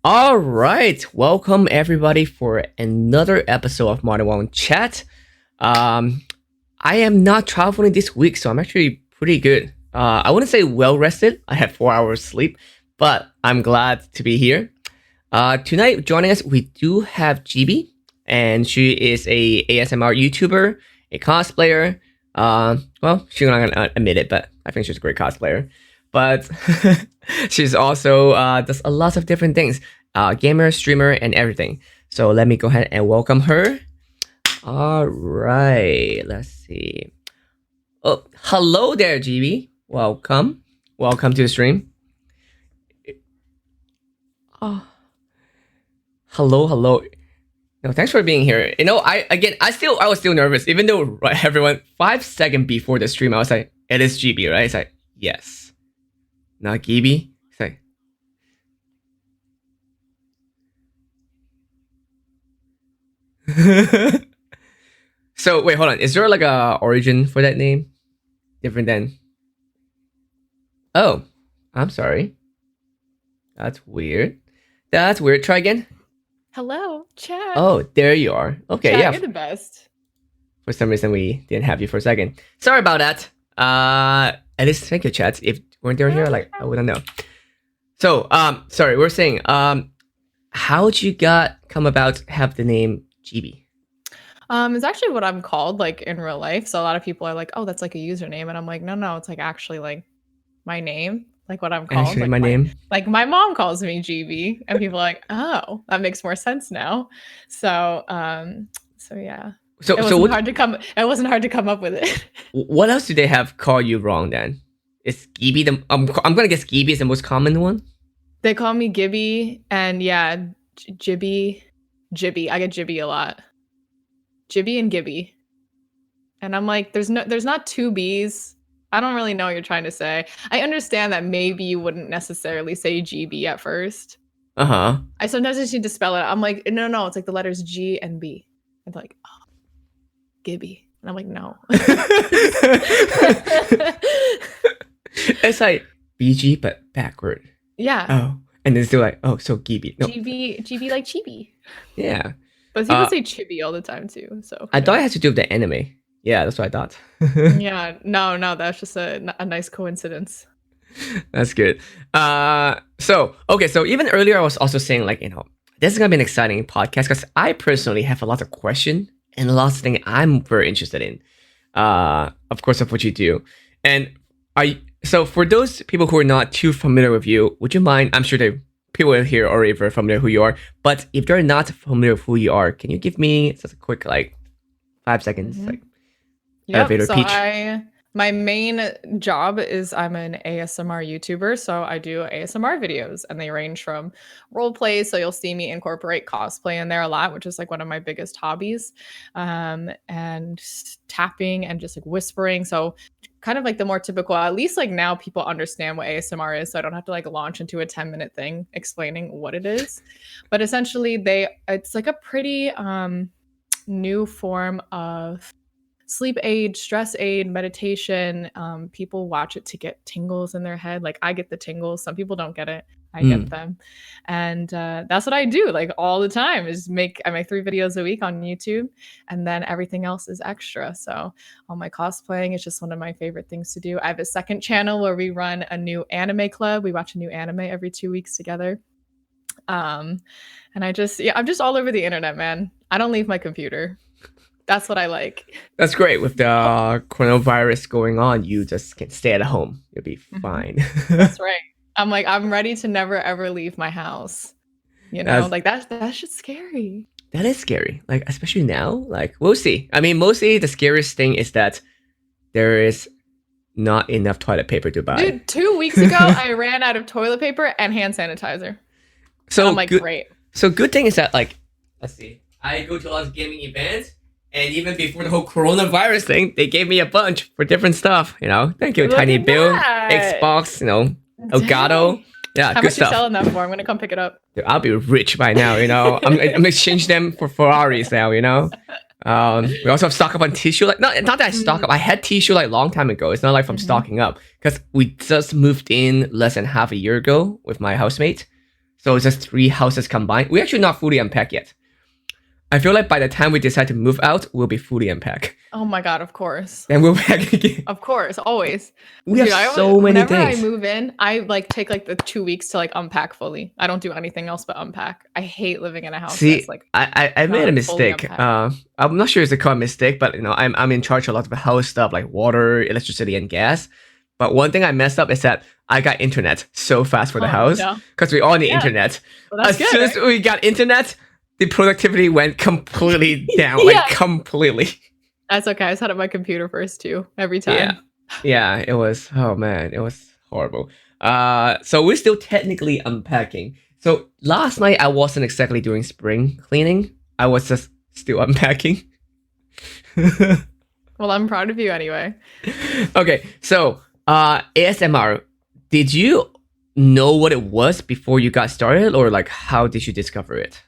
All right, welcome everybody for another episode of Modern Wong Chat. Um, I am not traveling this week, so I'm actually pretty good. I wouldn't say well rested. I had 4 hours sleep, but I'm glad to be here. Tonight, joining us, we do have Gibi, and she is a ASMR YouTuber, a cosplayer. Well, she's not gonna admit it, but I think she's a great cosplayer. But she's also does a lot of different things, gamer, streamer, and everything. So let me go ahead and welcome her. All right, let's see. Oh, hello there, GB. Welcome to the stream. Oh, hello. No, thanks for being here. I was still nervous, even though everyone 5 seconds before the stream, I was like, it is GB, right? It's like, yes, not Gibi. It's like, so wait, hold on. Is there like a origin for that name? Different than? Oh, I'm sorry. That's weird. That's weird. Try again. Hello, chat. Oh, there you are. Okay, Chat, yeah. you're the best. For some reason, we didn't have you for a second. Sorry about that. At least thank you, chat. If weren't there here, like I wouldn't know. So, sorry, we're saying, how'd you come about have the name GB? It's actually what I'm called like in real life. So a lot of people are like, "Oh, that's like a username," and I'm like, "No, it's like actually like my name, like what I'm called." Actually, like my name. like my mom calls me GB, and people are like, "Oh, that makes more sense now." So yeah, So, it so wasn't what? hard to come. It wasn't hard to come up with it. What else do they have call you wrong then? Is Gibi the? I'm gonna guess Gibi is the most common one. They call me Gibby, and yeah, Jibby. I get Jibby a lot. Jibby and Gibby. And I'm like, there's not two B's. I don't really know what you're trying to say. I understand that maybe you wouldn't necessarily say GB at first. Uh-huh. I sometimes just need to spell it. I'm like, no, it's like the letters G and B. I'm like, oh, Gibby. And I'm like, no. It's like BG but backward. Yeah. Oh, and then still like, oh, so Gibi. No. GB like chibi. Yeah. But people say chibi all the time too. So I thought it had to do with the anime. Yeah, that's what I thought. yeah, no, that's just a nice coincidence. That's good. So even earlier I was also saying like, this is gonna be an exciting podcast because I personally have a lot of questions and lots of things I'm very interested in. Of course, of what you do. And so for those people who are not too familiar with you, would you mind? I'm sure the people here are already very familiar who you are, but if they're not familiar with who you are, can you give me just a quick 5 seconds elevator pitch? My main job is I'm an ASMR YouTuber, so I do ASMR videos, and they range from role play. So you'll see me incorporate cosplay in there a lot, which is like one of my biggest hobbies, and tapping and just like whispering. So kind of like the more typical. At least like now people understand what ASMR is, so I don't have to like launch into a 10-minute thing explaining what it is. But essentially, it's like a pretty new form of sleep aid, stress aid, meditation. People watch it to get tingles in their head. Like I get the tingles. Some people don't get it. I get them. And that's what I do like all the time I make 3 videos a week on YouTube, and then everything else is extra. So all my cosplaying is just one of my favorite things to do. I have a second channel where we run a new anime club. We watch a new anime every 2 weeks together. And I'm just all over the internet, man. I don't leave my computer. That's what I like. That's great. With the coronavirus going on, you just can stay at home. You'll be fine. That's right. I'm ready to never ever leave my house. That's just scary. That is scary. Like, especially now. Like, we'll see. I mean, mostly the scariest thing is that there is not enough toilet paper to buy. Dude, 2 weeks ago, I ran out of toilet paper and hand sanitizer. So I'm like, great. So good thing is that, like, let's see. I go to a lot of gaming events. And even before the whole coronavirus thing, they gave me a bunch for different stuff. Thank you, Look Tiny at Bill, that. Xbox, Elgato. Yeah, How good much stuff. you selling that for? I'm gonna come pick it up. Dude, I'll be rich by now. I'm exchanging them for Ferraris now. We also have stock up on tissue. Like, not that I stock up. I had tissue like long time ago. It's not like I'm stocking up because we just moved in less than half a year ago with my housemate. So it's just three houses combined. We're actually not fully unpacked yet. I feel like by the time we decide to move out, we'll be fully unpacked. Oh my God, of course. Then we'll pack again. Of course, always. We have so many whenever I things. move in, I like take like the 2 weeks to like unpack fully. I don't do anything else but unpack. I hate living in a house that's See, like I made a not fully mistake. unpacked. I'm not sure it's a called mistake, but I'm in charge of a lot of house stuff like water, electricity, and gas. But one thing I messed up is that I got internet so fast for the Oh house no. because we all need Yeah. internet. Well, that's As good. soon as we got internet, the productivity went completely down, Yeah. like completely. That's okay. I set up my computer first too, every time. Yeah. Yeah, it was. Oh man, it was horrible. So we're still technically unpacking. So last night I wasn't exactly doing spring cleaning. I was just still unpacking. Well, I'm proud of you anyway. Okay, so ASMR. Did you know what it was before you got started, or like how did you discover it?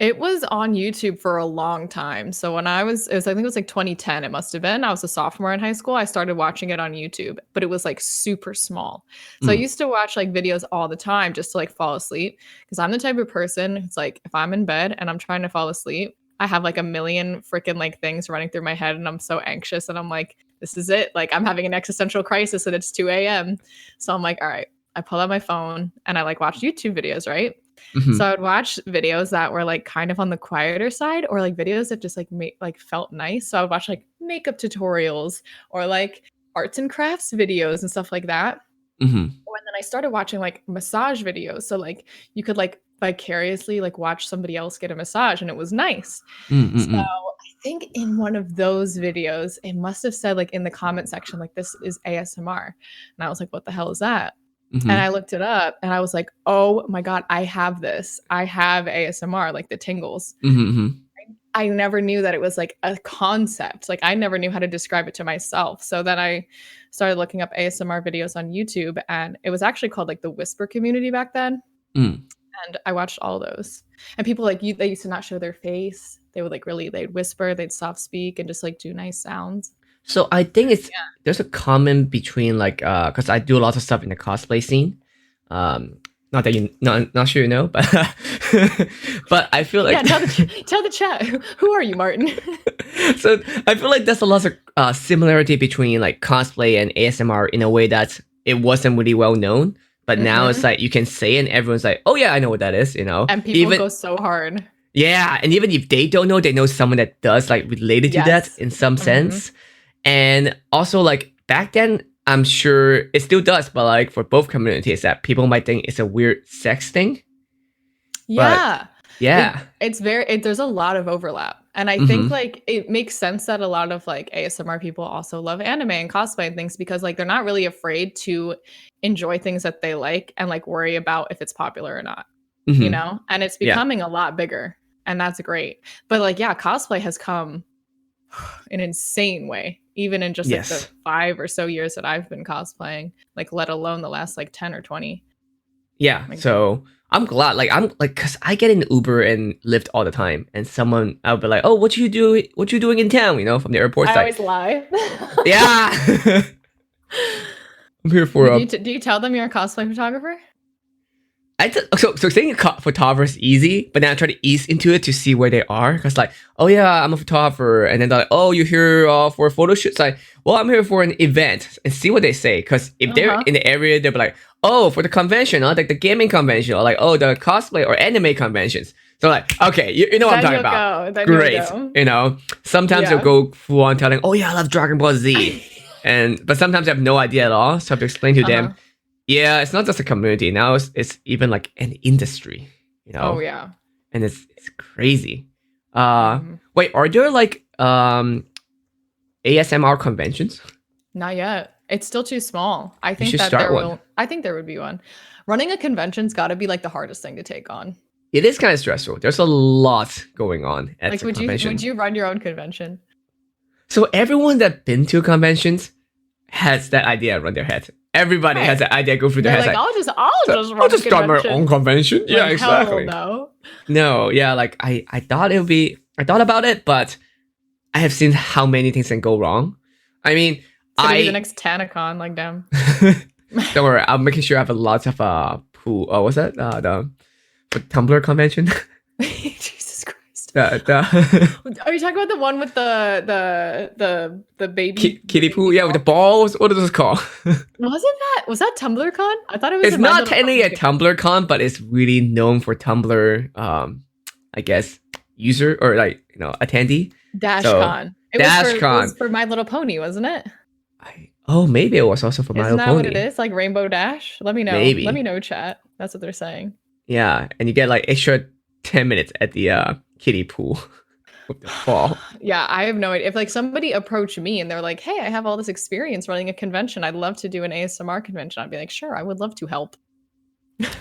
It was on YouTube for a long time. So when I think it was like 2010, it must have been. I was a sophomore in high school. I started watching it on YouTube, but it was like super small. So I Mm. used to watch like videos all the time just to like fall asleep. Because I'm the type of person who's like, if I'm in bed and I'm trying to fall asleep, I have like a million freaking like things running through my head and I'm so anxious and I'm like, this is it. Like I'm having an existential crisis and it's 2 a.m. So I'm like, all right, I pull out my phone and I like watch YouTube videos, right? Mhm. So I would watch videos that were like kind of on the quieter side or like videos that just like felt nice. So I would watch like makeup tutorials or like arts and crafts videos and stuff like that. Mhm. And then I started watching like massage videos. So like you could like vicariously like watch somebody else get a massage and it was nice. Mm. Mm. So Mm. I think in one of those videos, it must have said like in the comment section, like this is ASMR. And I was like, what the hell is that? And Mhm. I looked it up and I was like, oh my God, I have this. I have ASMR, like the tingles. Mhm. Mhm. I never knew that it was like a concept. Like I never knew how to describe it to myself. So then I started looking up ASMR videos on YouTube and it was actually called like the Whisper community back then. Mm. And I watched all those. And people like they used to not show their face. They would like really they'd whisper, they'd soft speak and just like do nice sounds. So I think it's Yeah. there's a common between like because I do a lot of stuff in the cosplay scene. Not that you not sure you know, but but I feel like Yeah, tell the chat. Who are you, Martin? so I feel like there's a lot of similarity between like cosplay and ASMR in a way that it wasn't really well known, but now it's Mhm. like you can say it and everyone's like, oh yeah, I know what that is, you know. And people Even go so hard. yeah, and even if they don't know, they know someone that does like related to that Yes. in some Mhm. sense. And also like back then, I'm sure it still does, but like for both communities that people might think it's a weird sex thing. Yeah. Yeah. There's a lot of overlap. And I think Mhm. like it makes sense that a lot of like ASMR people also love anime and cosplay and things because like they're not really afraid to enjoy things that they like and like worry about if it's popular or not, you Mhm. know? And it's Yeah. becoming a lot bigger and that's great. But like yeah, cosplay has come an insane way, even in just like the Yes. 5 or so years that I've been cosplaying, like let alone the last like 10 or 20. Yeah. Like So I'm like cause I get in Uber and Lyft all the time and someone I'll be like, oh, what you doing in town? You know, from the airport I side. always lie. Yeah. I'm here for Do you tell them you're a cosplay photographer? So saying photographer is easy, but then I try to ease into it to see where they are. Because like, oh yeah, I'm a photographer, and then they're like, oh, you're here for a photo shoot. It's like, well, I'm here for an event, and see what they say. Because if they're Uh-huh. in the area, they'll be like, oh, for the convention, like the gaming convention, or like, oh, the cosplay or anime conventions. So like, okay, you know what I'm Then talking about. you'll go. Then you'll Great, go. you know. Sometimes they'll Yeah. go full on telling, oh yeah, I love Dragon Ball Z, but sometimes I have no idea at all. So I have to explain to them. Uh-huh. Yeah, it's not just a community now; it's even like an industry, you know, Oh yeah. and it's crazy. Mhm. Wait, are there like ASMR conventions? Not yet. It's still too small. I You think should that start one. I think there would be one. Running a convention's got to be like the hardest thing to take on. It is kind of stressful. There's a lot going on at Like the would convention. you run your own convention? So everyone that been to conventions has that idea run their head. Everybody has Right. that idea go through their They're head. like, I'll just run I'll a just start my convention. own convention. Like, Yeah, hell exactly. no. No, yeah, like I thought it would be. I thought about it, but I have seen how many things can go wrong. I mean, It's gonna be the next TanaCon, like damn. don't worry. I'm making sure I have a lot of pool. Oh, what's that? The Tumblr convention. Jesus Christ. the Are you talking about the one with the baby the kiddie pool. baby Yeah, with the doll? balls. What is this called? Was that TumblrCon? I thought it was It's in My not Little technically a Pony. Tumblr con, but it's really known for Tumblr. I guess user or like attendee. So DashCon. It DashCon. was for My Little Pony, wasn't it? Oh, maybe it was also for My Isn't Little that what it Pony. is? Like Rainbow Dash? Let me know. Let me Maybe. know, chat. That's what they're saying. Yeah, and you get like extra 10 minutes at the kiddie pool with the ball. Yeah, I have no idea. If like somebody approached me and they're like, "Hey, I have all this experience running a convention. I'd love to do an ASMR convention." I'd be like, "Sure, I would love to help." That's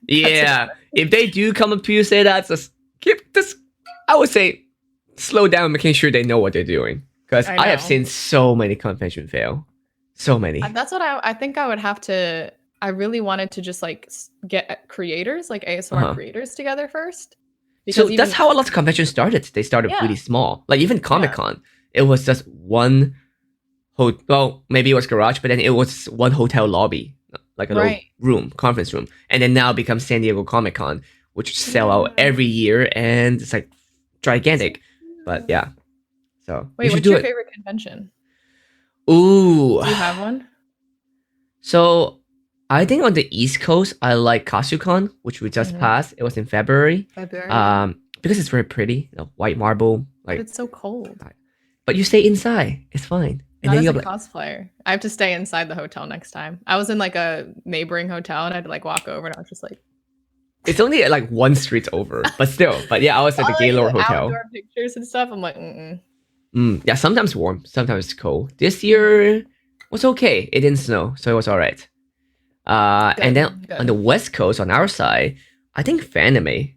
it. Yeah, if they do come up to you say that, just keep this. I would say slow down, making sure they know what they're doing. Because I I have know. seen so many convention fail, so many. That's what I think I would have to. I really wanted to just like get creators, like ASMR Uh-huh. creators together first. So Because that's even, how a lot of conventions started. They started yeah, really small. Like even Comic yeah, Con, it was just one well, maybe it was garage, but then it was one hotel lobby, like a little right. room, conference room, and then now it becomes San Diego Comic Con, which sell out Yeah. every year, and it's like gigantic. But yeah, so you Wait, should what's do your it. favorite convention? Ooh, Do you have one? so I think on the East Coast, I like KasuCon, which we just Mhm. passed. It was in February. February, yeah. Because it's very pretty, white marble, But like. it's so cold. But you stay inside, it's fine. And Not then as you a have like, cosplayer. I have to stay inside the hotel next time. I was in like a neighboring hotel and I had to like walk over and I was just like, it's only like one street over, but still. But yeah, I was at the all like Gaylord the Hotel. outdoor pictures and stuff. I'm like, Yeah, sometimes warm, sometimes cold. This Mhm. year was okay. It didn't snow, so it was all right. And then Good, on the good. West Coast, on our side, I think Fanime.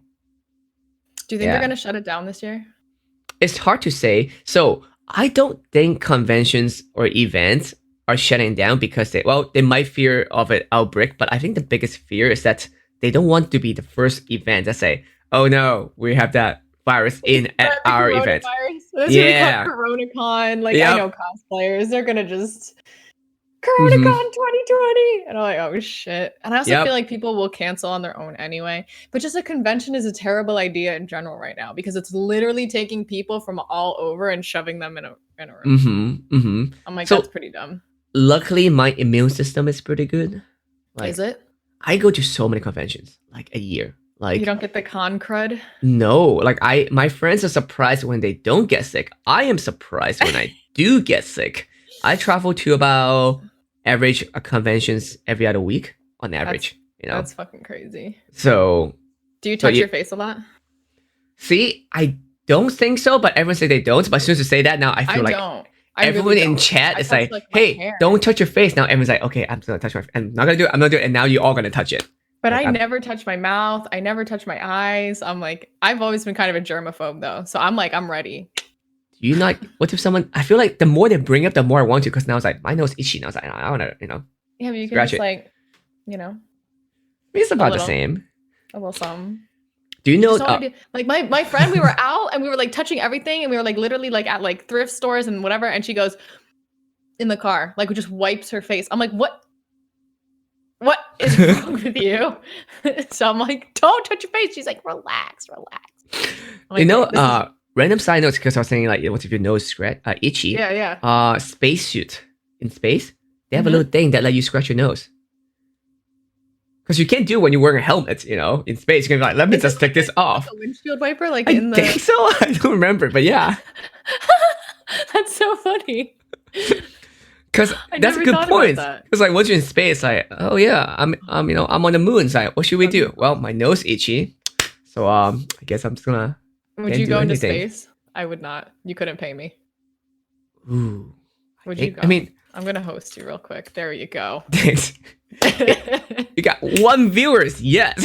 Do you think they're Yeah, gonna shut it down this year? it's hard to say. So I don't think conventions or events are shutting down because they might fear of an outbreak, but I think the biggest fear is that they don't want to be the first event that say, "Oh no, we have that virus in at Spread the our event." coronavirus. It's gonna be called Yeah. CoronaCon. Like I know Yep. cosplayers, they're gonna just Mm-hmm. CoronaCon 2020. And I'm like, oh shit. And I also feel Yep. like people will cancel on their own anyway. But just a convention is a terrible idea in general right now because it's literally taking people from all over and shoving them in a room. Mm-hmm. Mm-hmm. I'm like, that's So pretty dumb. luckily, my immune system is pretty good. Is Like it? I go to so many conventions, like a year. You Like don't get the con crud? no, like my friends are surprised when they don't get sick. I am surprised when I do get sick. I travel to about average conventions every other week on That's average. that's fucking crazy. So Do you so touch you your face a lot? see, I don't think so, but everyone say they don't. But as soon as you say that, now I I feel like don't. I everyone really in don't. chat I is touch like, like my "Hey, hair. don't touch your face." Now everyone's like, "Okay, I'm just gonna touch my. I'm not gonna do it. I'm not gonna do it." And now you're all gonna touch it. But Like I I'm. never touch my mouth. I never touch my eyes. I'm like, I've always been kind of a germaphobe though. So I'm like, I'm ready. Do you not? What if someone? I feel like the more they bring up, the more I want to. Because now it's like my nose itchy. Now it's like I wanna, Yeah, but you can scratch just it. like, you know, It's a about the little, same. a little something. Do you You know? just don't want to be like my friend. We were out and we were like touching everything, and we were like literally like at like thrift stores and whatever. And she goes in the car, like just wipes her face. I'm like, what? What is wrong with you? So I'm like, don't touch your face. She's like, relax, relax. I'm you like, know, okay, this is random side notes because I was saying like, what if your nose scratch, itchy? yeah, yeah. Spacesuit in space, they have a Mhm. little thing that let you scratch your nose. Because you can't do it when you're wearing a helmet, in space. You can be like, let me Is it just take this like off. a windshield wiper, like I in think the? so. I don't remember, but yeah. That's so funny. Because I that's a never good thought about point. that. Because like once you're in space, like, oh yeah, I'm on the moon. It's like, what should we do? Um, Well, my nose itchy, so I guess I'm just gonna Would can't you do go into anything. space? I would not. You couldn't pay me. Ooh, Would you I go? mean, I'm gonna host you real quick. There you go. you got one viewers, yes,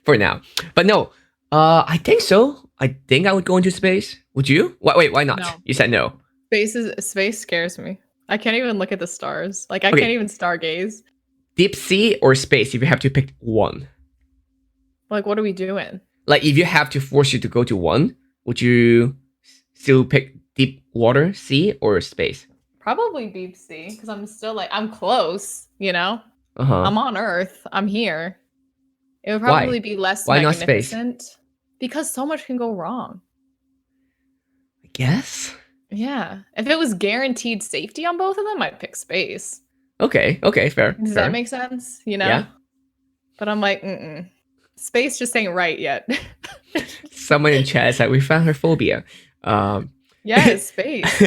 for now. But no, I think so. I think I would go into space. Would you? Wait, why not? No. You said no. Space scares me. I can't even look at the stars. Like I can't Okay, even stargaze. deep sea or space? If you have to pick one, Like what are we doing? like if you have to force you to go to one, would you still pick deep water, sea, or space? Probably deep sea because I'm still like I'm close. You know. Uh-huh. I'm on Earth. I'm here. It would Why? probably be less Why not space? magnificent because so much can go wrong. I guess. Yeah. If it was guaranteed safety on both of them, I'd pick space. Okay. Okay. Fair. Does that Fair. make sense? You know? Yeah. But I'm like, mm-mm. Space just ain't right yet. Someone in chat said we found her phobia. Um, Yeah, space.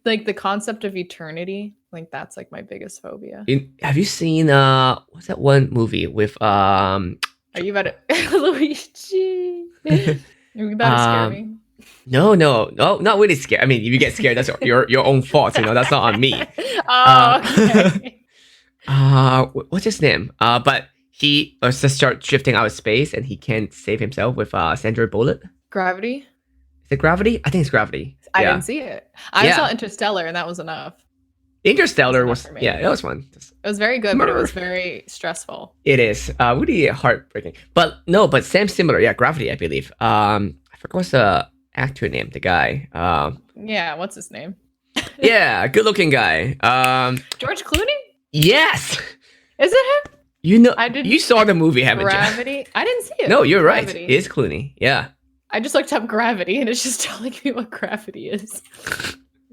Like the concept of eternity. Like that's like my biggest phobia. have you seen what's that one movie with Are you about to Luigi? Are you about to scare me? no, not really scared. I mean, if you get scared, that's your own fault. You know, that's not on me. Oh, okay. What's his name? But he just start drifting out of space, and he can't save himself with Sandra Bullet. Gravity? Is it Gravity? I think it's Gravity. I Yeah. didn't see it. I saw Interstellar, and that was enough. Interstellar That's was enough for me. yeah, that was fun. It was very good, but it was very stressful. It is really heartbreaking. But no, but Sam similar, yeah, Gravity, I believe. I forgot what's the actor name, the guy. Yeah, what's his name? Yeah, good looking guy. George Clooney? Yes. Is it him? You know, I didn't. you saw the movie, haven't you? Gravity? I didn't see it. No, you're right. Gravity. It is Clooney. Yeah. I just looked up Gravity, and it's just telling me what Gravity is.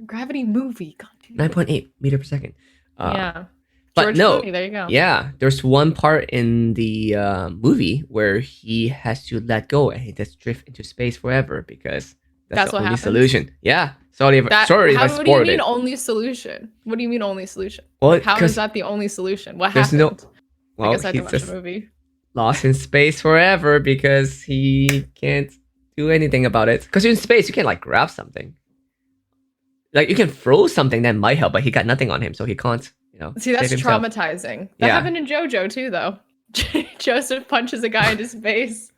Gravity movie. God, 9.8 meter per second. Yeah. But George no, Clooney, there you go. yeah, there's one part in the movie where he has to let go and he just drift into space forever because that's the what only happens? solution. Yeah. Sorry if I What do you spoiled mean it. only solution? What do you mean only solution? Well, How is that the only solution? What there's happened? well, I guess I had to he's watch just the movie. lost in space forever because he can't do anything about it. Because you're in space, you can't like grab something. Like you can throw something that might help, but he got nothing on him, so he can't. You know, See, that's save himself. traumatizing. That happened in JoJo too, though. Joseph punches a guy into space.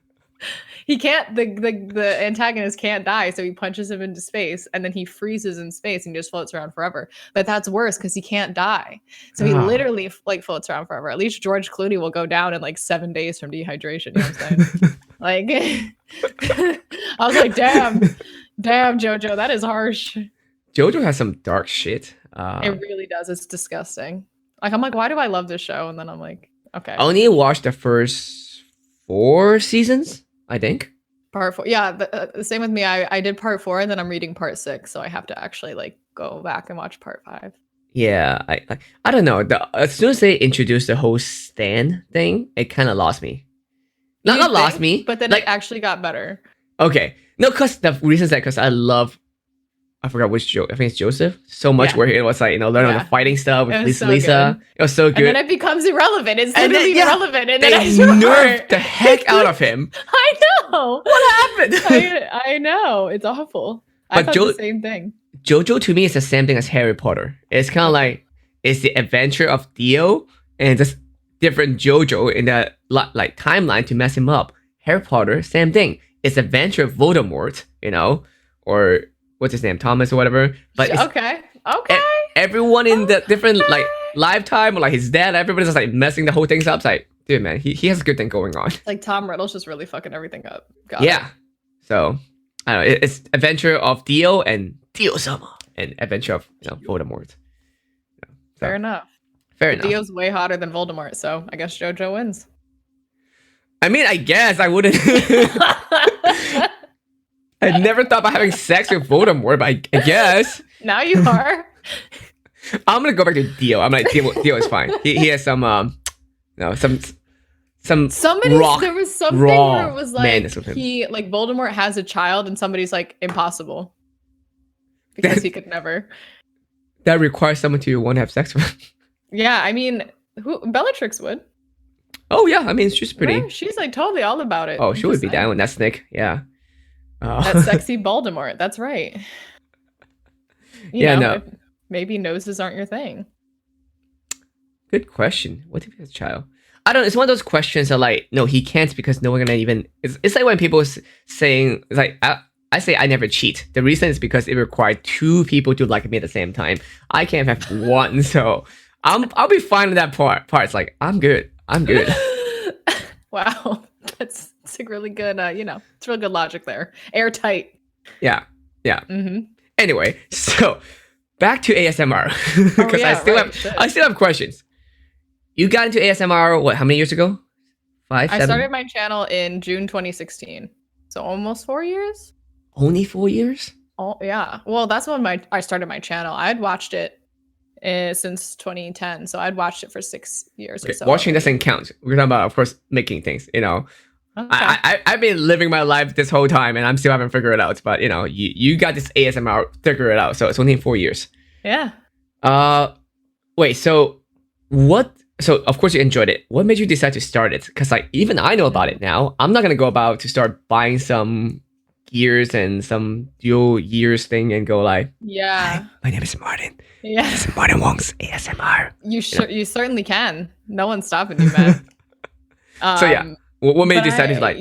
He can't. The antagonist can't die, so he punches him into space, and then he freezes in space and just floats around forever. But that's worse because he can't die, so he literally like floats around forever. At least George Clooney will go down in like 7 days from dehydration. You know what I'm saying? Like, I was like, damn, JoJo, that is harsh. JoJo has some dark shit. It really does. It's disgusting. Like, I'm like, why do I love this show? And then I'm like, okay. I only watched the first 4 seasons, I think. Part 4. Yeah, the same with me. I did part 4 and then I'm reading part 6. So I have to actually like go back and watch part 5. Yeah, I don't know. As soon as they introduced the whole Stan thing, it kind of lost me. Not lost me. But then like, it actually got better. Okay. No, because the reason is that because I forgot which Joe. I think it's Joseph. So much where it was like, you know, learning the fighting stuff with Lisa. Good. It was so good. And then it becomes irrelevant. It's literally irrelevant. And they nerfed the heck out of him. I know. What happened? I know. It's awful. I thought the same thing. JoJo to me is the same thing as Harry Potter. It's kind of like it's the adventure of Theo and just different JoJo in the like timeline to mess him up. Harry Potter, same thing. It's adventure of Voldemort, you know, or what's his name, Thomas or whatever. But okay. Everyone in the different like lifetime or like his dad, everybody's just like messing the whole thing up. It's like, dude, man, he has a good thing going on. Like Tom Riddle's just really fucking everything up. Yeah. So I don't know. It's adventure of Theo and Theo-sama and adventure of Voldemort. So, Fair enough. Theo's way hotter than Voldemort, so I guess JoJo wins. I mean, I guess I wouldn't. I never thought about having sex with Voldemort, but I guess. Now you are. I'm gonna go back to Theo. I'm like, Theo is fine. He has some somebody there was something where it was like he like Voldemort has a child and somebody's like impossible. Because he could never. That requires someone to want to have sex with. Yeah, I mean, Bellatrix would. Oh yeah, I mean she's pretty. Right? She's like totally all about it. Oh, she would be down with that snake. Yeah. That sexy Voldemort. That's right. You know, maybe noses aren't your thing. Good question. What if he has a child? I don't know. It's one of those questions that like, no, he can't because no one gonna even. It's like when people saying it's like I say I never cheat. The reason is because it required 2 people to like me at the same time. I can't have one, so I'll be fine with that part. It's like I'm good. Wow, that's a really good. It's real good logic there. Airtight. Yeah. Mm-hmm. Anyway, so back to ASMR because I still have questions. you got into ASMR what? How many years ago? Five, I started 7? my channel in June 2016. So almost 4 years. Only 4 years? Oh yeah. Well, that's when I started my channel. I'd watched it since 2010, so I'd watched it for 6 years or Okay, so watching already. doesn't count. We're talking about, of course, making things. Okay. I've been living my life this whole time, and I'm still haven't figured it out. But you got this ASMR, figure it out. So it's only 4 years. Yeah. Uh, Wait. So what? So of course you enjoyed it. What made you decide to start it? Because like even I know about it now. I'm not gonna go about to start buying some gears and some dual years thing and go like, hi, Yeah. my name is Martin. Yeah. This is Martin Wong's ASMR. You certainly can. No one's stopping you, man. So yeah, Um, what made you but decide to like?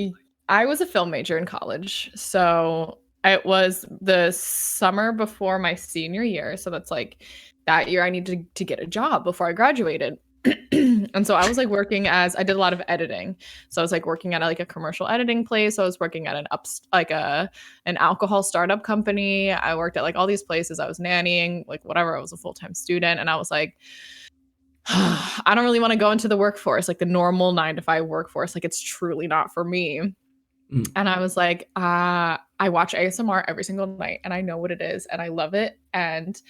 I was a film major in college, so it was the summer before my senior year. So that's like that year I needed to get a job before I graduated. And so I was like working as I did a lot of editing. So I was like working at like a commercial editing place. I was working at an alcohol startup company. I worked at like all these places. I was nannying, like whatever. I was a full-time student, and I was like, I don't really want to go into the workforce, like the normal 9 to 5 workforce. Like it's truly not for me. Mm, And I was like, I watch ASMR every single night and I know what it is and I love it. And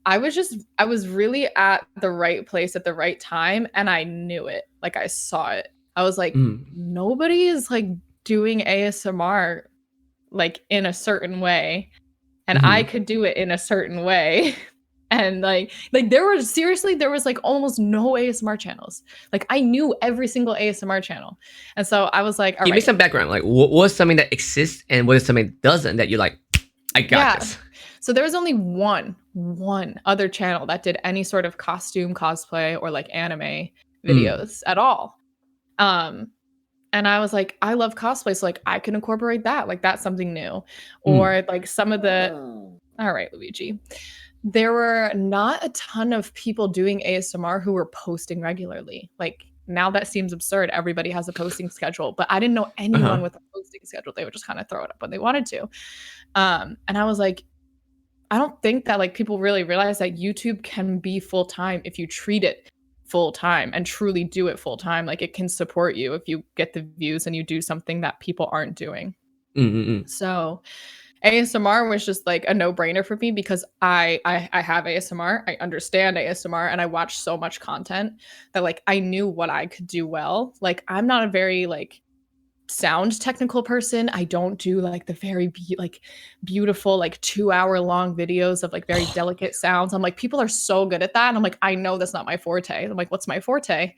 I was really at the right place at the right time and I knew it. Like I saw it. I was like, mm, nobody is like doing ASMR like in a certain way. And I mm. could do it in a certain way. And there was like almost no ASMR channels. Like I knew every single ASMR channel. And so I was like, all Give me right. some background. Like, what's something that exists and what is something that doesn't that you're like, I got Yeah. this. So there was only one other channel that did any sort of costume cosplay or like anime Mm, videos at all. Um and I was like, I love cosplay, so like I can incorporate that. Like that's something new. mm, Or like some of the all right, Luigi. There were not a ton of people doing ASMR who were posting regularly. Like now that seems absurd. Everybody has a posting schedule, but I didn't know uh-huh. anyone with a posting schedule. They would just kind of throw it up when they wanted to. And I was like, I don't think that like people really realize that YouTube can be full time if you treat it full time and truly do it full time. Like it can support you if you get the views and you do something that people aren't doing. Mm, mm, mm, So ASMR was just like a no-brainer for me because I have ASMR, I understand ASMR, and I watch so much content that like I knew what I could do well. Like I'm not a very like sound technical person. I don't do like the very like beautiful like 2 hour long videos of like very delicate sounds. I'm like people are so good at that, and I'm like I know that's not my forte. I'm like what's my forte?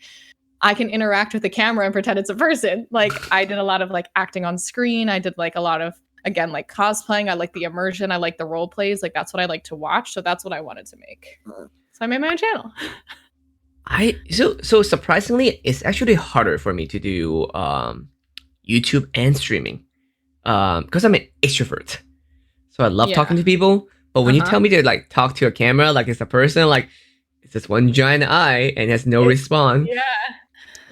I can interact with the camera and pretend it's a person. Like I did a lot of like acting on screen. I did like a lot of again like cosplaying. I like the immersion. I like the role plays. Like that's what I like to watch. So that's what I wanted to make. So I made my own channel. so surprisingly, it's actually harder for me to do YouTube and streaming because I'm an extrovert. So I love talking Yeah. to people. But when you Uh-huh. tell me to like talk to a camera, like it's a person, like it's just one giant eye and has no response. Yeah.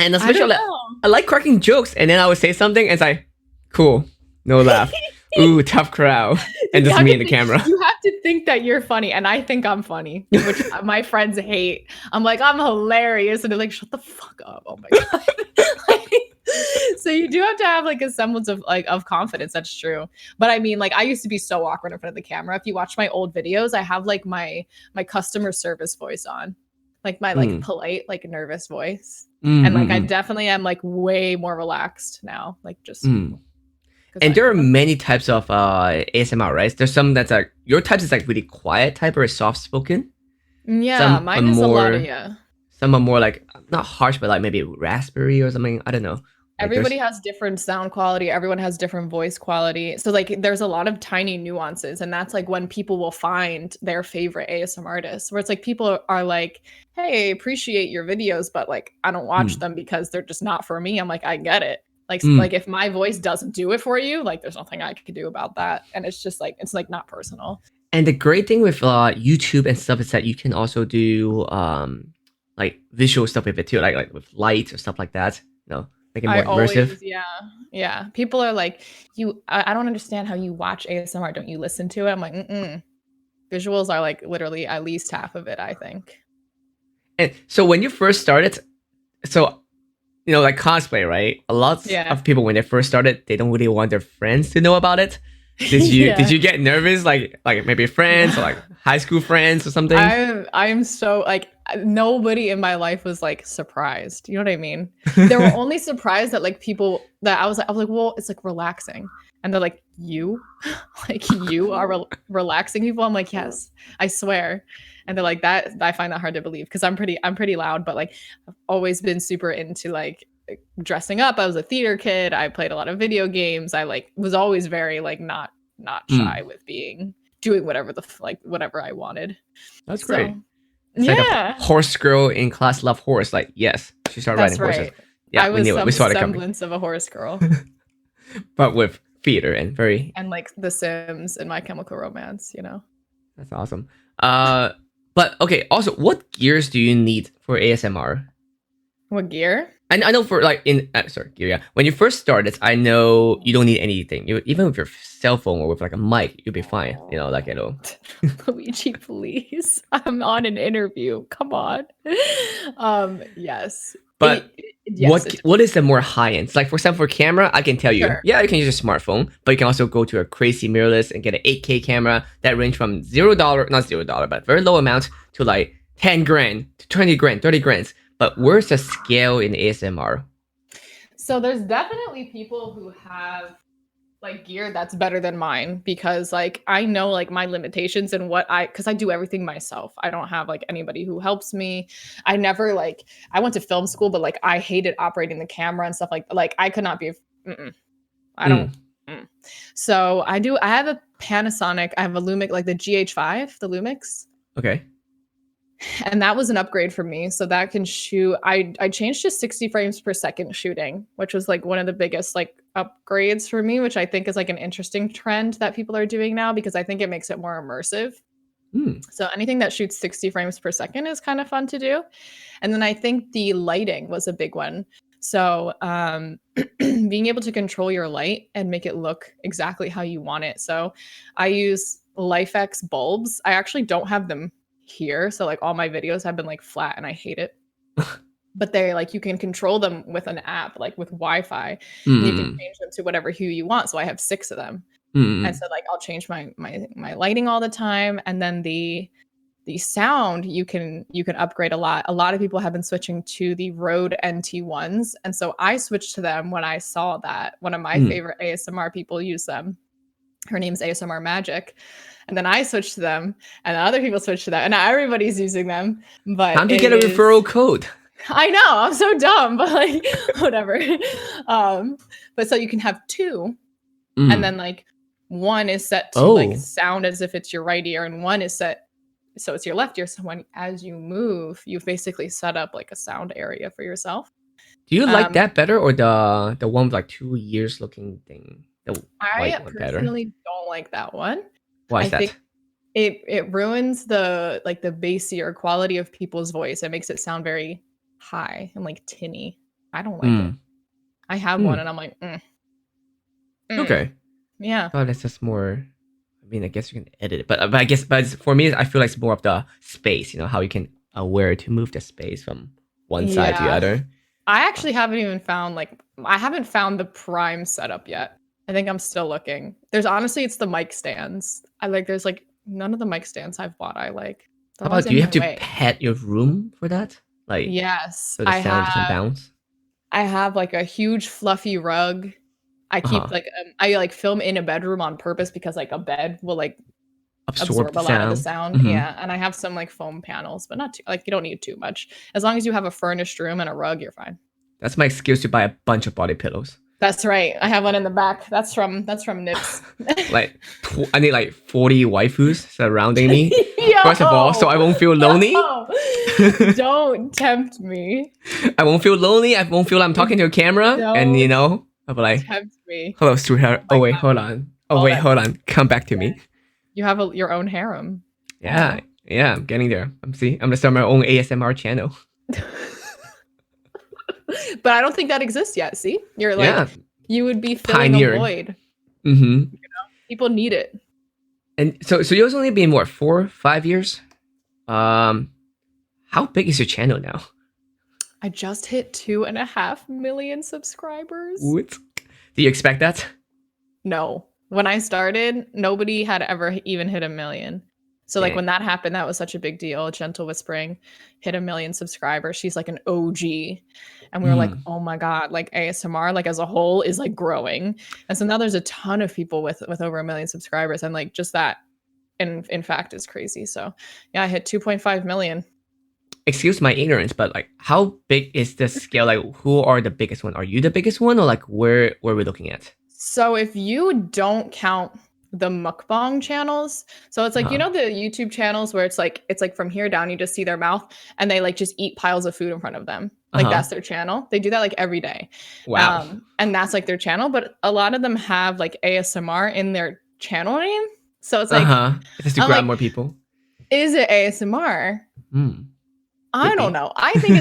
And I don't especially know. I like cracking jokes, and then I would say something and it's like, cool, no laugh. Ooh, tough crowd. And You just have me to and the think, camera. you have to think that you're funny, and I think I'm funny, which my friends hate. I'm like, I'm hilarious, and they're like, shut the fuck up. Oh my god. Like, so you do have to have like a semblance of like of confidence. That's true. But I mean, like I used to be so awkward in front of the camera. If you watch my old videos, I have like my customer service voice on, like my like Mm, polite, like nervous voice. mm, And like mm, I mm, definitely am like way more relaxed now, like just mm. because And I there are I'm many types of ASMR, right? There's some that's like your type is like really quiet type or soft spoken. yeah, Some are mine is a lot of more yeah. some are more like not harsh, but like maybe raspberry or something. I don't know. Like there's Everybody has different sound quality, everyone has different voice quality. So like there's a lot of tiny nuances, and that's like when people will find their favorite ASM artists where it's like people are like, "Hey, appreciate your videos, but like I don't watch mm, them because they're just not for me." I'm like, "I get it." mm. Like if my voice doesn't do it for you, like there's nothing I could do about that. And it's like not personal. And the great thing with YouTube and stuff is that you can also do like visual stuff with it too, like with light or stuff like that. Make it I more immersive. always, yeah, yeah. People are like, I don't understand how you watch ASMR. Don't you listen to it? I'm like, mm-mm. Visuals are like literally at least half of it, I think. And so when you first started, so like cosplay, right? A lot Yeah. of people when they first started, they don't really want their friends to know about it. Did you Yeah. get nervous, like maybe friends or like high school friends or something? I'm so like nobody in my life was like surprised. You know what I mean? They were only surprised that like people that I was like, well, it's like relaxing. And they're like, you? Like you are relaxing people? I'm like, yes, I swear. And they're like, that I find that hard to believe because I'm pretty loud, but like I've always been super into like dressing up. I was a theater kid. I played a lot of video games. I like was always very like not shy Mm, with being doing whatever like whatever I wanted. that's great. So, It's like a yeah, horse girl in class love horse. Like, yes, she started riding that's horses. right. Yeah, I we was knew it. We some saw it coming. semblance of a horse girl But with theater and very, and like The Sims and My Chemical Romance, you know. that's awesome. Uh, but okay. Also, what gears do you need for ASMR? What gear? And I know for like sorry, gear. Yeah, when you first started, I know you don't need anything. Even with your cell phone or with like a mic, you'll be fine. Like Luigi, please. I'm on an interview. Come on. Yes. But Yes, it what is the more high end? Like for example, for camera, I can tell you, sure. yeah, you can use a smartphone, but you can also go to a crazy mirrorless and get an 8K camera that range from $0, not $0, but very low amount to like 10 grand, to 20 grand, 30 grand. But where's the scale in ASMR? So there's definitely people who have like gear that's better than mine because like I know like my limitations and what because I do everything myself. I don't have like anybody who helps me. I never like I went to film school, but like I hated operating the camera and stuff like I could not be. Mm-mm, I don't. Mm, Mm. So I have a Panasonic. I have a Lumix like the GH5, the Lumix. okay. And that was an upgrade for me. So that can shoot. I changed to 60 frames per second shooting, which was like one of the biggest like upgrades for me, which I think is like an interesting trend that people are doing now because I think it makes it more immersive. Mm, So anything that shoots 60 frames per second is kind of fun to do. And then I think the lighting was a big one. So being able to control your light and make it look exactly how you want it. So I use LifeX bulbs. I actually don't have them here. So like all my videos have been like flat and I hate it. But they're like you can control them with an app, like with Wi-Fi, and you can mm, change them to whatever hue you want. So I have 6 of them. And mm, so like I'll change my lighting all the time. And then the sound you can upgrade a lot. A lot of people have been switching to the Rode NT1s. And so I switched to them when I saw that one of my mm. favorite ASMR people use them. Her name's ASMR Magic. And then I switched to them and other people switched to them and now everybody's using them. But Time to it get a is referral code. I know, I'm so dumb, but like whatever. Um, but so you can have 2 and then Mm. like one is set to like Oh, sound as if it's your right ear and one is set so it's your left ear. So when as you move, you've basically set up like a sound area for yourself. do you like Um, that better or the one with like 2 years looking thing, the white I one better? personally don't like that one. Why I is think that? it ruins the like the bassier quality of people's voice. It makes it sound very high and like tinny. I don't like it. Mm. I have one Mm. and I'm like, Okay. yeah. Oh, that's just more. I mean, I guess you can edit it, but I guess, but for me, I feel like it's more of the space. How you can aware to move the space from one side to the Yeah. other. I actually haven't even found like I haven't found the prime setup yet. I think I'm still looking. There's honestly it's the mic stands. There's like none of the mic stands I've bought I like. They're How about always do in you my have to way. pet your room for that? Like, Yes, so the sound doesn't bounce. I have like a huge fluffy rug. I Uh keep huh. like I like film in a bedroom on purpose because like a bed will like Absorb absorb the a lot of the sound. sound. Mm-hmm. Yeah, and I have some like foam panels, but not too like you don't need too much. As long as you have a furnished room and a rug, you're fine. That's my excuse to buy a bunch of body pillows. That's right. I have one in the back. That's from Nips. Like, I need like 40 waifus surrounding me. First of all, so Yo, I won't feel lonely. yo, don't tempt me. I won't feel lonely. I won't feel I'm talking to a camera. And Don't I'll be like, tempt me. hello, sweetheart. Oh Oh, my wait, god, hold on. Oh, all wait, that. hold on. Come back to Yeah. me. You have your own harem. Yeah. Yeah, I'm getting there. I'm going to start my own ASMR channel. But I don't think that exists yet. See, you're like Yeah. you would be filling a Pioneering. void. Mm-hmm. People need it. And so yours only been what, 4, 5 years? How big is your channel now? I just hit 2.5 million subscribers. What? Do you expect that? No. When I started, nobody had ever even hit a million. So like Dang. when that happened, that was such a big deal. Gentle Whispering hit a million subscribers. She's like an OG. And we were like, Hmm. oh my God, like ASMR, like as a whole is like growing. And so now there's a ton of people with over a million subscribers. And like just that in fact is crazy. So yeah, I hit 2.5 million. Excuse my ignorance, but like, how big is the scale? Like, who are the biggest one? Are you the biggest one, or like, where are we looking at? So if you don't count the mukbang channels, so it's like Uh-huh. the YouTube channels where it's like from here down you just see their mouth and they like just eat piles of food in front of them. Like Uh-huh. that's their channel. They do that like every day. Wow. And that's like their channel, but a lot of them have like ASMR in their channel name. So it's like Uh-huh. Just to I'm grab like, more people. is it ASMR? Hmm. I Could don't be. know. I think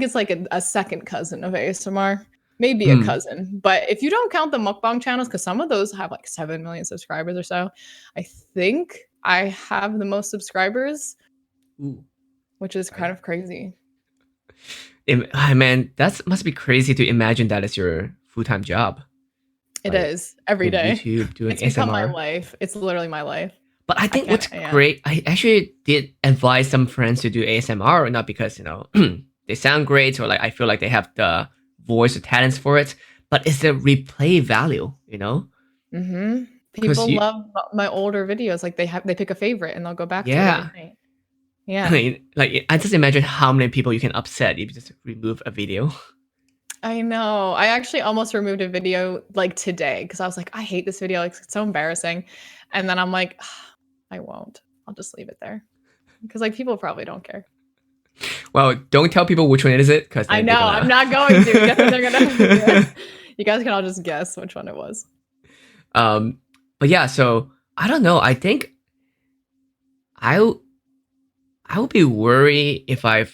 it's like a second cousin of ASMR, maybe a Hmm. cousin. But if you don't count the mukbang channels, because some of those have like 7 million subscribers or so, I think I have the most subscribers, Ooh. which is kind Right. of crazy. Man, that must be crazy to imagine that as your full-time job. It Like is every doing day. YouTube, doing It's become my ASMR. life. It's literally my life. But I I think can't. what's Yeah. great, I actually did advise some friends to do ASMR, not because, they sound great or like I feel like they have the voice or talents for it, but it's the replay value, Hmm. Because People love my older videos. Like they pick a favorite and they'll go back to it every yeah. night. I Yeah. mean, like, I just imagine how many people you can upset if you just remove a video. I know. I actually almost removed a video like today because I was like, I hate this video. Like, it's so embarrassing. And then I'm like, I won't. I'll just leave it there because like people probably don't care. Well, don't tell people which one is it, because I then they're know. I'm gonna. not going to. Then they're gonna. Yeah. You guys can all just guess which one it was. um, but yeah, so I don't know. I think I I would be worried if I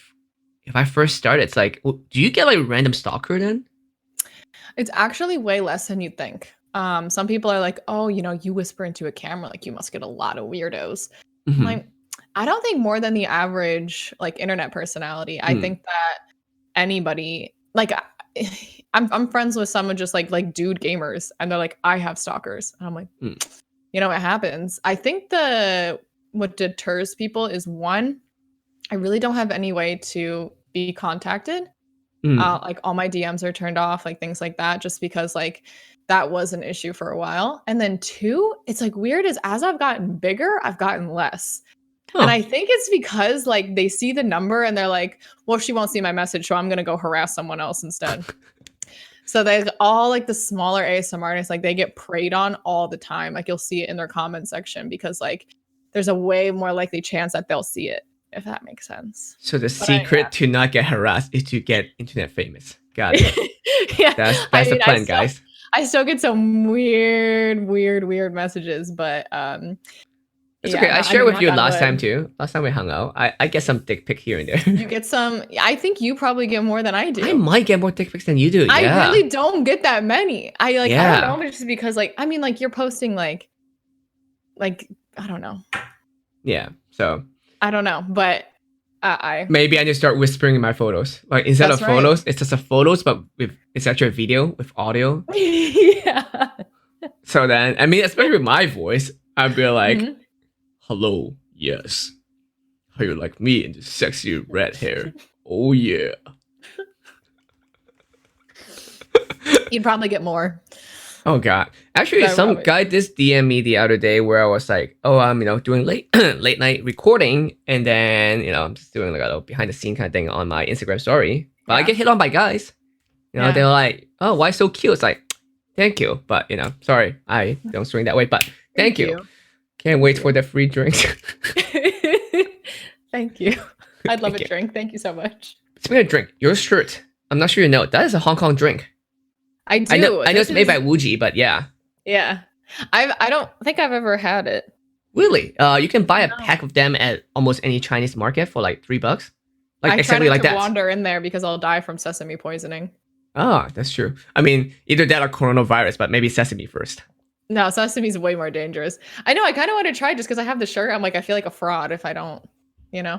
first started. It's like, do you get like random stalker then? It's actually way less than you'd think. Some people are like, oh, you whisper into a camera, like you must get a lot of weirdos. I'm Hmm. like, I don't think more than the average like internet personality. I think that anybody like I'm friends with someone just like dude gamers and they're like I have stalkers and I'm like it happens. I think the what deters people is one, I really don't have any way to be contacted. Like all my DMs are turned off, like things like that, just because like that was an issue for a while. And then two, it's like weird is as I've gotten bigger, I've gotten less. And Oh, I think it's because like they see the number and they're like, well, she won't see my message, so I'm gonna go harass someone else instead. So they all like the smaller ASMR artists, like they get preyed on all the time. Like you'll see it in their comment section because like there's a way more likely chance that they'll see it, if that makes sense. so the But I secret to not get harassed is to get internet famous. Got it. yeah. Yeah. That's I the mean plan, guys. I still get some weird messages, but It's okay. yeah, I I shared mean with knock you on last time wood. too. Last time we hung out, I get some dick pic here and You there. get some. I think you probably get more than I I do. might get more dick pics than you do. I Yeah, really don't get that many. I don't yeah, know, but it's just because like I mean like you're posting like I don't know. yeah. So I don't know, but I maybe I just start whispering in my photos. Like instead of that's right. photos, it's just a photos, but with it's actually a video with audio. Yeah. So then, I mean, especially with my voice, I'd be like, Mhm. "Hello, yes, how you like me and the sexy red hair? Oh yeah." You'd probably get more. Oh god. Actually, So some probably. guy just DM me the other day where I was like, "Oh, I'm doing late late night recording, and then I'm just doing like a little behind the scene kind of thing on my Instagram story." But I Yeah. get hit on by guys. Yeah. They're like, "Oh, why so cute?" It's like, "Thank you," but sorry, I don't swing that way. But thank Thank you. you. Can't Thank wait for you. the free drinks. Thank you. I'd love a Thank you. drink. Thank you so much. Speaking of drink, your shirt. I'm not sure you know. That is a Hong Kong drink. I I know. do. I know This it's made by is Wuji, but yeah. yeah. I don't think I've ever had it. Really? You can buy a No. pack of them at almost any Chinese market for like $3. Like I try exactly not like to that. wander in there because I'll die from sesame poisoning. Ah, that's true. I mean, either that or coronavirus, but maybe sesame first. No, sesame's way more dangerous. I know. I kind of want to try just because I have the shirt. I'm like, I feel like a fraud if I don't, you know?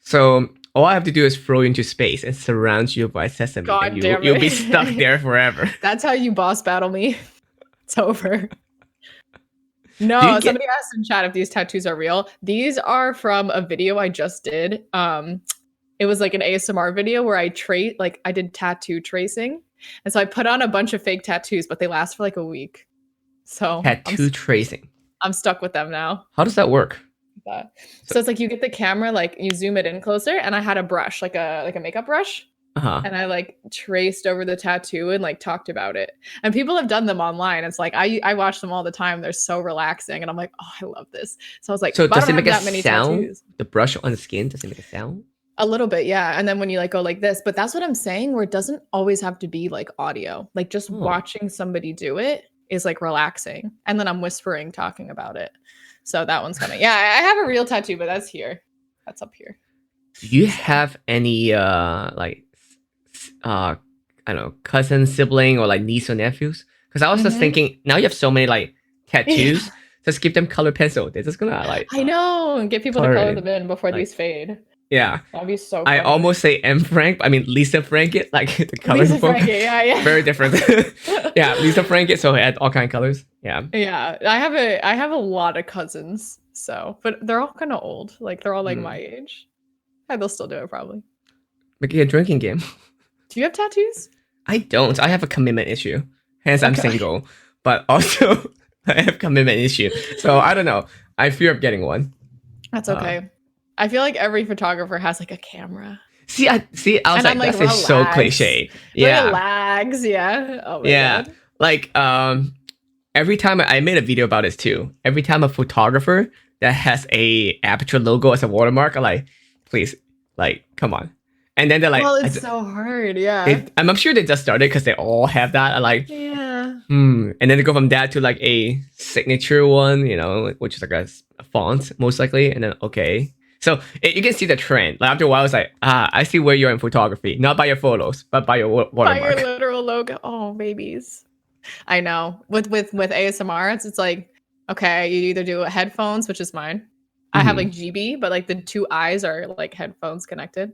So all I have to do is throw you into space and surround you by sesame. Then God damn you'll be it. stuck there forever. That's how you boss battle me. It's over. Do you No, get somebody asked in chat if these tattoos are real. These are from a video I just did. It was like an ASMR video where I did tattoo tracing. And so I put on a bunch of fake tattoos, but they last for like a week. So tattoo tracing? I'm stuck with them now. How does that work? But, So, so it's like you get the camera, like you zoom it in closer, and I had a brush, like a makeup brush. uh-huh. And I like traced over the tattoo and like talked about it. And people have done them online. It's like I watch them all the time. They're so relaxing, and I'm like, oh, I love this. So I was like, So but I does it don't have make a that many sound? tattoos. The brush on the skin, does it make a sound? A little bit, yeah. And then when you like go like this, but that's what I'm saying, where it doesn't always have to be like audio. Like just Oh. watching somebody do it is like relaxing. And then I'm whispering, talking about it. So that one's coming. Yeah, I have a real tattoo, but that's here. That's up here. Do you have any I don't know, cousin, sibling, or like niece or nephews? Because I was just thinking, now you have so many like tattoos, Yeah. just give them color pencil. They're just gonna like I know, and get people to color color it. them in before Like, these fade. Yeah. That'd be so I funny. almost say M Frank, I mean Lisa Frank, like the color Lisa book. Frank, yeah. Very different. Yeah, Lisa Frank, so it had all kind of colors. Yeah. Yeah. I have a lot of cousins, so but they're all kind of old. Like they're all like my age. And they'll still do it probably. Make it a drinking game. Do you have tattoos? I don't. I have a commitment issue. Hence, I'm Okay. single. But also, I have commitment issue. So I don't know. I fear of getting one. That's okay. I feel like every photographer has like a camera. See, I was And like, I'm like, that's so relax. cliche. Yeah. Relax, yeah. Oh my Yeah. god. Like, every time I made a video about this too. Every time a photographer that has a aperture logo as a watermark, I'm like, please, like, come on. And then they're like, Well, it's so hard, yeah. I'm sure they just started because they all have that. I'm like, Yeah. and then they go from that to like a signature one, you know, which is like a font most likely, and then okay. So you can see the trend. Like after a while, it's like, I see where you're in photography, not by your photos, but by your By your watermark. literal logo. Oh, babies. I know. With ASMR, it's like, okay, you either do headphones, which is mine. I have like GB, but like the two eyes are like headphones connected.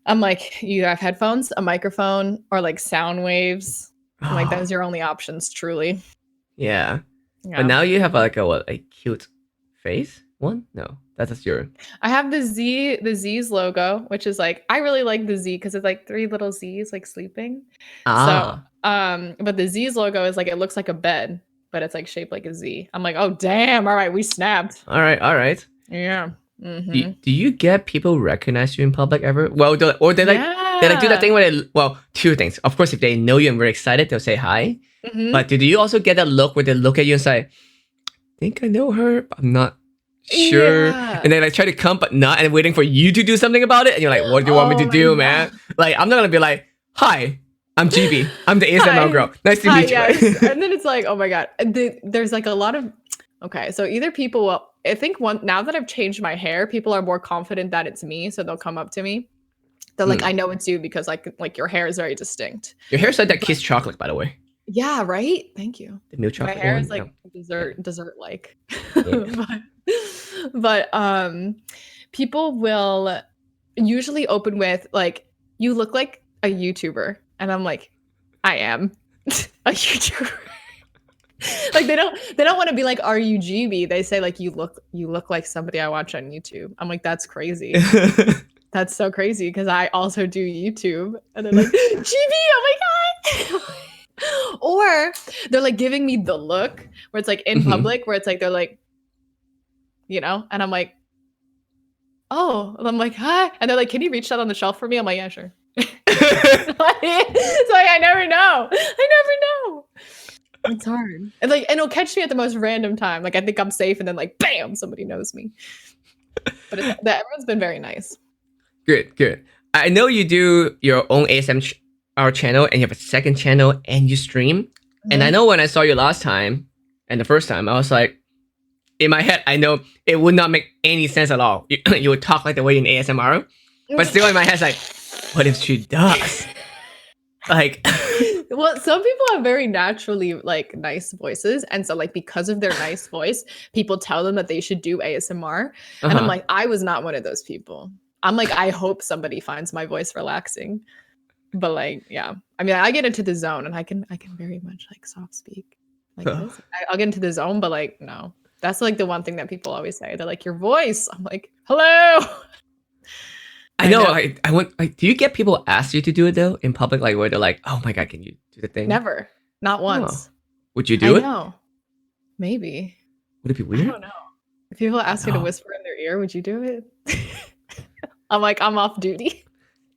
I'm like, you have headphones, a microphone, or like sound waves. I'm like, those are your only options, truly. Yeah. Yeah. But now you have like a cute face one? No, that's just your. I have the Z's logo, which is like, I really like the Z because it's like 3 little Z's like sleeping. Ah. So, but the Z's logo is like, it looks like a bed, but it's like shaped like a Z. I'm like, oh damn, all right, we snapped. All right. Yeah. Mm-hmm. Do you get people recognize you in public ever? Well, they like do that thing where two things. Of course, if they know you and very excited, they'll say hi. But do you also get that look where they look at you and say, I think I know her, but I'm not sure. Yeah. And then I try to come, but not, and waiting for you to do something about it. And you're like, what do you want me to do, man? Like, I'm not going to be like, hi, I'm Gibi. I'm the ASMR girl. Nice to meet you. Yes. And then it's like, oh my God. There's like a lot of, okay, so either people will, I think now that I've changed my hair, people are more confident that it's me. So they'll come up to me. They're like, I know it's you because like your hair is very distinct. Your hair's like that Kiss chocolate, by the way. Yeah, right? Thank you. The milk chocolate. My hair one? is like dessert like. Yeah. but people will usually open with like, you look like a YouTuber. And I'm like, I am a YouTuber. Like they don't want to be like, are you GB? They say like, you look like somebody I watch on YouTube. I'm like, that's crazy. That's so crazy because I also do YouTube. And they're like, GB, oh my God. Or they're like giving me the look where it's like in public where it's like, they're like, you know, and I'm like, oh, and I'm like, hi. And they're like, can you reach that on the shelf for me? I'm like, yeah, sure. So I never know. It's hard. And like, and it'll catch me at the most random time. Like I think I'm safe, and then like, bam, somebody knows me. But everyone's been very nice. Good. I know you do your own ASMR channel, and you have a second channel, and you stream. And I know when I saw you last time, and the first time, I was like, in my head, I know it would not make any sense at all. You would talk like the way in ASMR, but still in my head, it's like, what if she does? Like, well, some people have very naturally like nice voices, and so like because of their nice voice, people tell them that they should do ASMR. And I'm like, I was not one of those people. I'm like, I hope somebody finds my voice relaxing. But like, yeah. I mean, I get into the zone and I can very much like soft speak like this. I'll get into the zone, but like, no. That's like the one thing that people always say. They're like, your voice. I'm like, hello. I I know. know. I want. Like, do you get people ask you to do it though in public? Like, where they're like, "Oh my god, can you do the thing?" Never. Not Oh, once. would you I do it? know. Maybe. Would it be I weird? don't know. If people ask you to No. whisper in their ear, would you do it? I'm like, I'm off duty.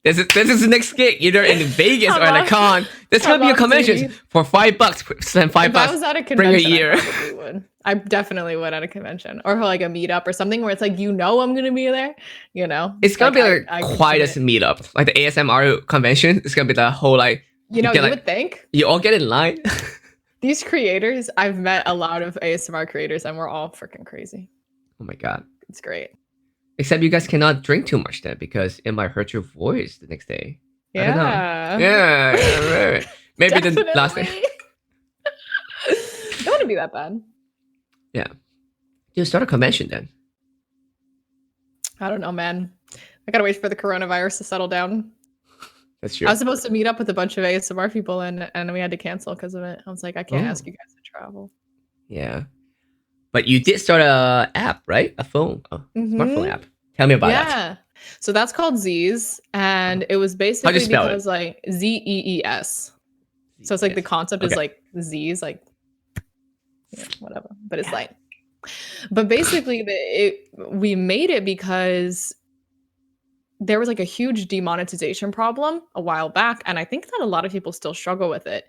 This is the next gig, either in Vegas or I'm at a off. con. There's gonna I'm be a off convention duty. for $5. Spend five If I bucks. was at a Bring a convention, I year. probably would. I definitely would at a convention or for like a meetup or something where it's like, I'm gonna be there. It's gonna Like be like I could quietest commit. meetup, like the ASMR convention. It's gonna be the whole like You get like would think you all get in line. these creators. I've met a lot of ASMR creators, and we're all freaking crazy. Oh my god! It's great. Except you guys cannot drink too much then because it might hurt your voice the next day. I don't know. Yeah. Yeah, right. Maybe the last Definitely. day. It wouldn't be that bad. Yeah, you start a convention then. I don't know, man. I gotta wait for the coronavirus to settle down. That's true. I was supposed to meet up with a bunch of ASMR people, and we had to cancel because of it. I was like, I can't Oh. ask you guys to travel. Yeah, but you did start a app, right? A phone, smartphone app. Tell me about that. Yeah. So that's called Z's, and it was How'd you basically spell because like Zees. So it's like the concept is Okay. like Z's, like whatever, but it's like. But basically, we made it because there was like a huge demonetization problem a while back, and I think that a lot of people still struggle with it,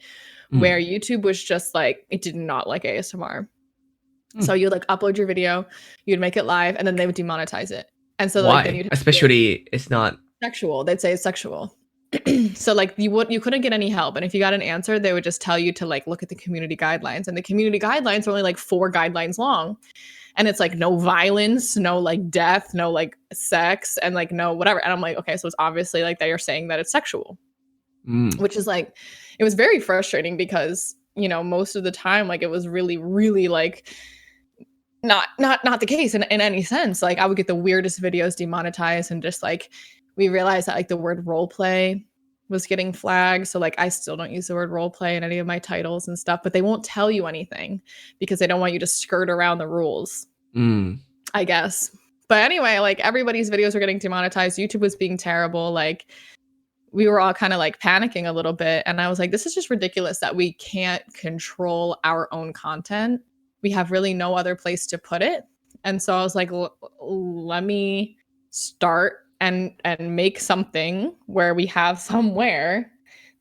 where YouTube was just like it did not like ASMR. So you'd like upload your video, you'd make it live, and then they would demonetize it. And so like then Why? you'd Especially it's not sexual. They'd say it's sexual. So like you couldn't get any help, and if you got an answer, they would just tell you to like look at the community guidelines, and the community guidelines are only like 4 guidelines long, and it's like no violence, no like death, no like sex, and like no whatever. And I'm like, okay, so it's obviously like they are saying that it's sexual, which is like it was very frustrating because most of the time like it was really really like not the case in any sense. Like I would get the weirdest videos demonetized, and just like we realized that like the word role play was getting flagged. So like I still don't use the word role play in any of my titles and stuff, but they won't tell you anything because they don't want you to skirt around the rules, I guess. But anyway, like everybody's videos were getting demonetized. YouTube was being terrible. Like we were all kind of like panicking a little bit. And I was like, this is just ridiculous that we can't control our own content. We have really no other place to put it. And so I was like, let me start and make something where we have somewhere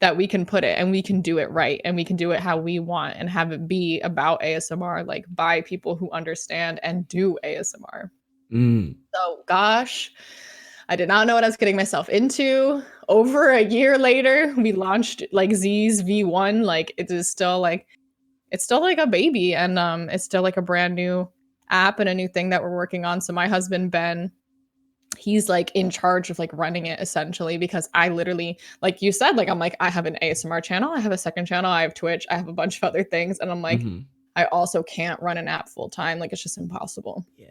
that we can put it, and we can do it right, and we can do it how we want, and have it be about ASMR, like by people who understand and do ASMR. So gosh, I did not know what I was getting myself into. Over a year later, we launched like Z's V1. Like it is still like it's still like a baby, and it's still like a brand new app and a new thing that we're working on. So my husband Ben, he's like in charge of like running it essentially, because I literally, like you said, like I'm like I have an ASMR channel, I have a second channel, I have Twitch, I have a bunch of other things, and I'm like I also can't run an app full time. Like it's just impossible. Yeah.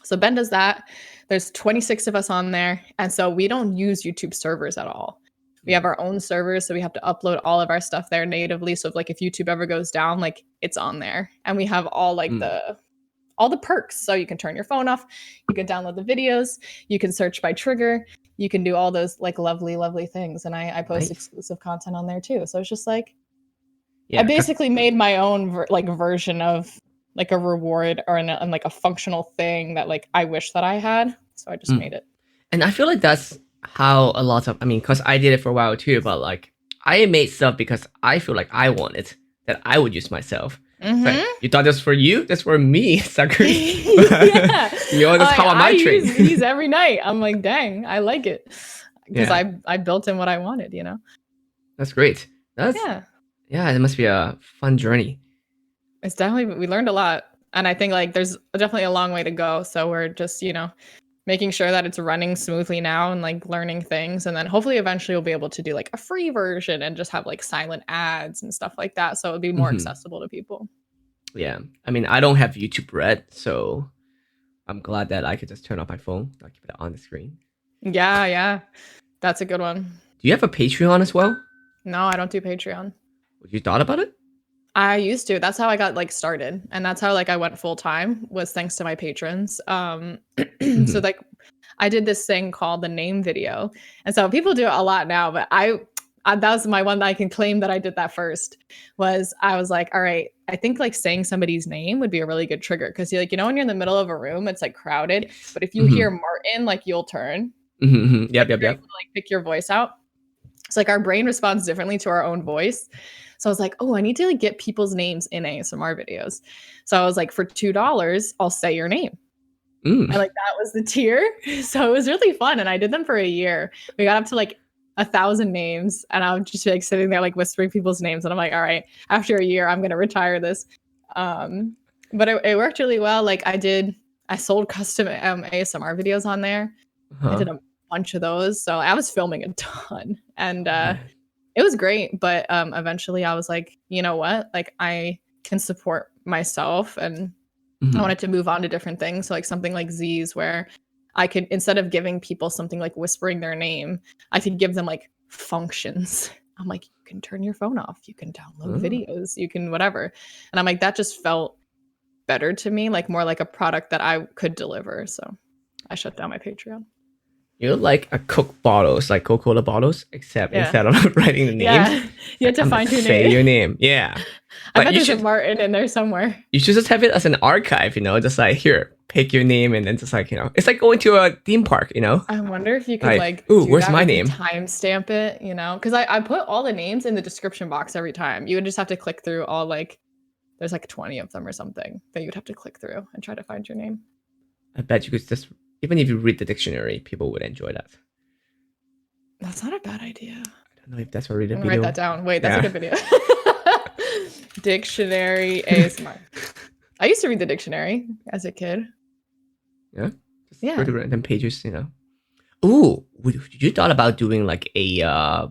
So Ben does that. There's 26 of us on there, and so we don't use YouTube servers at all. We have our own servers, so we have to upload all of our stuff there natively. So if YouTube ever goes down, like it's on there, and we have all like all the perks. So you can turn your phone off, you can download the videos, you can search by trigger, you can do all those like lovely, lovely things. And I post exclusive content on there too. So it's just like, I basically made my own version of like a reward or and like a functional thing that like I wish that I had. So I just made it. And I feel like that's how a lot of, because I did it for a while too, but like I made stuff because I feel like I want it, that I would use myself. Like, you thought this for you? That's for me, sucker. Yeah. That's how I train. use these every night. I'm like, dang, I like it. Because I built in what I wanted, That's great. Yeah, it must be a fun journey. It's definitely, we learned a lot. And I think like there's definitely a long way to go. So we're just, making sure that it's running smoothly now and like learning things. And then hopefully eventually we'll be able to do like a free version and just have like silent ads and stuff like that. So it'll be more accessible to people. Yeah. I don't have YouTube Red, so I'm glad that I could just turn off my phone. I'll keep it on the screen. Yeah, yeah. That's a good one. Do you have a Patreon as well? No, I don't do Patreon. Would you thought about it? I used to. That's how I got like started. And that's how like I went full time was thanks to my patrons. So Hmm. like I did this thing called the name video. And so people do it a lot now, but that was my one that I can claim that I did that first. Was I was like, all right, I think like saying somebody's name would be a really good trigger because you like when you're in the middle of a room, it's like crowded. Yes. But if you Hmm. hear Martin, like you'll turn. Hmm. Like Yep, yep, you're able yep. to like pick your voice out. It's like our brain responds differently to our own voice. So I was like, oh, I need to like get people's names in ASMR videos. So I was like, for $2, I'll say your name. Mm. And like that was the tier. So it was really fun. And I did them for a year. We got up to like 1,000 names. And I was just like sitting there like whispering people's names. And I'm like, all right, after a year, I'm gonna retire this. But it worked really well. Like I sold custom ASMR videos on there. I Huh. did a bunch of those. So I was filming a ton. And Man. it was great. But eventually I was like, you know what? Like I can support myself and I Hmm. wanted to move on to different things. So like something like Z's where I could instead of giving people something like whispering their name, I could give them like functions. I'm like, you can turn your phone off, you can download Oh. videos, you can whatever. And I'm like, that just felt better to me, like more like a product that I could deliver. So I shut down my Patreon. You're like a Coke bottles, like Coca-Cola bottles, except Yeah. instead of writing the names, Yeah. You like had to I'm gonna find your say name. your name. Yeah. I But bet there's a Martin in there somewhere. you should just have it as an archive, just like here, pick your name and then just like, it's like going to a theme park, I wonder if you could like, like ooh, do where's that my where you could name? timestamp it, Because I put all the names in the description box every time. You would just have to click through all like there's like 20 of them or something that you'd have to click through and try to find your name. I bet you could just, even if you read the dictionary, people would enjoy that. That's not a bad idea. I don't know if that's already a I'm gonna write video. that down. Wait, that's a Yeah. good video. Dictionary ASMR. I used to read the dictionary as a kid. Yeah. Just go Yeah. to random pages. Ooh, would you thought about doing like a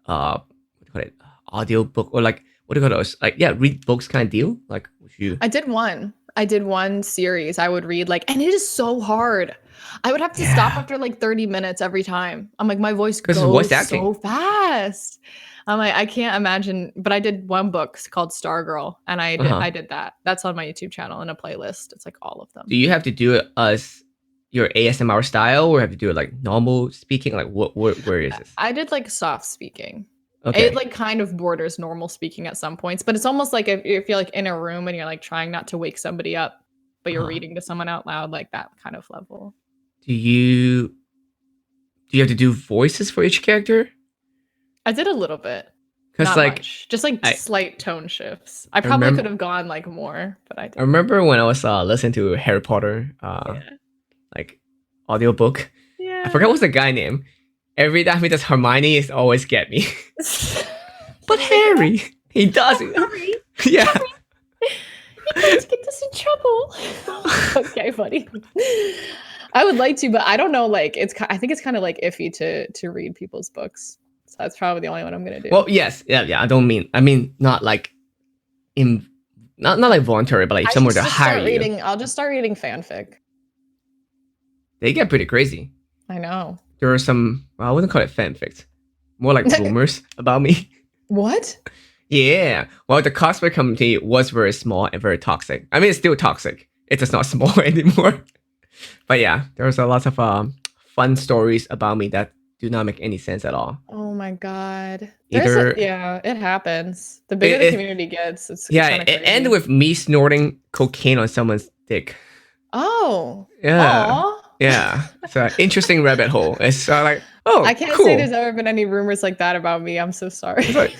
what do you call it, audio book, or like what do you call those, like, yeah, read books kind of deal, like would you? I did one. I did one series. I would read like, and it is so hard. I would have to stop Yeah, after like 30 minutes every time. I'm like, my voice because it's voice goes acting. so fast. I'm like, I can't imagine. But I did one book called Stargirl, and Uh-huh. I did that. That's on my YouTube channel in a playlist. It's like all of Do them. you have to do it as your ASMR style, or have to do it like normal speaking, like where is this? I did like soft speaking. It Okay. like kind of borders normal speaking at some points, but it's almost like if you're like in a room and you're like trying not to wake somebody up, but you're Uh-huh. reading to someone out loud, like that kind of level. Do you have to do voices for each character? I did a little bit, Because not like much, just like I slight tone shifts. I I probably could remember have gone like more, but I I didn't. remember when I was listening to Harry Potter Yeah. like audiobook. I Yeah. forgot what's the guy name. Every time he does Hermione, it always get me. But Did you make it up? Harry, he does it. Hurry, Yeah. you're going to get us in trouble. Okay, buddy. I would like to, but I don't know. Like, I think it's kind of like iffy to read people's books. So that's probably the only one I'm gonna do. Well, yes, yeah, yeah. I mean not like in not like voluntary, but like if I someone should were to just hire start you, reading. I'll just start reading fanfic. they get pretty crazy. I know. There are some, well, I wouldn't call it fanfics, more like rumors about me. What? Yeah. Well, the cosplay community was very small and very toxic. I mean, it's still toxic. It's just not small anymore. But yeah, there's a lot of fun stories about me that do not make any sense at all. Oh my god. Either Yeah, it happens. The bigger it, the it community gets, it's yeah, kind of it ended crazy. with me snorting cocaine on someone's dick. Oh. Yeah, Aw. yeah. It's an interesting rabbit hole. It's like, I oh, can't say cool. there's ever been any rumors like that about me. I'm so sorry. It's like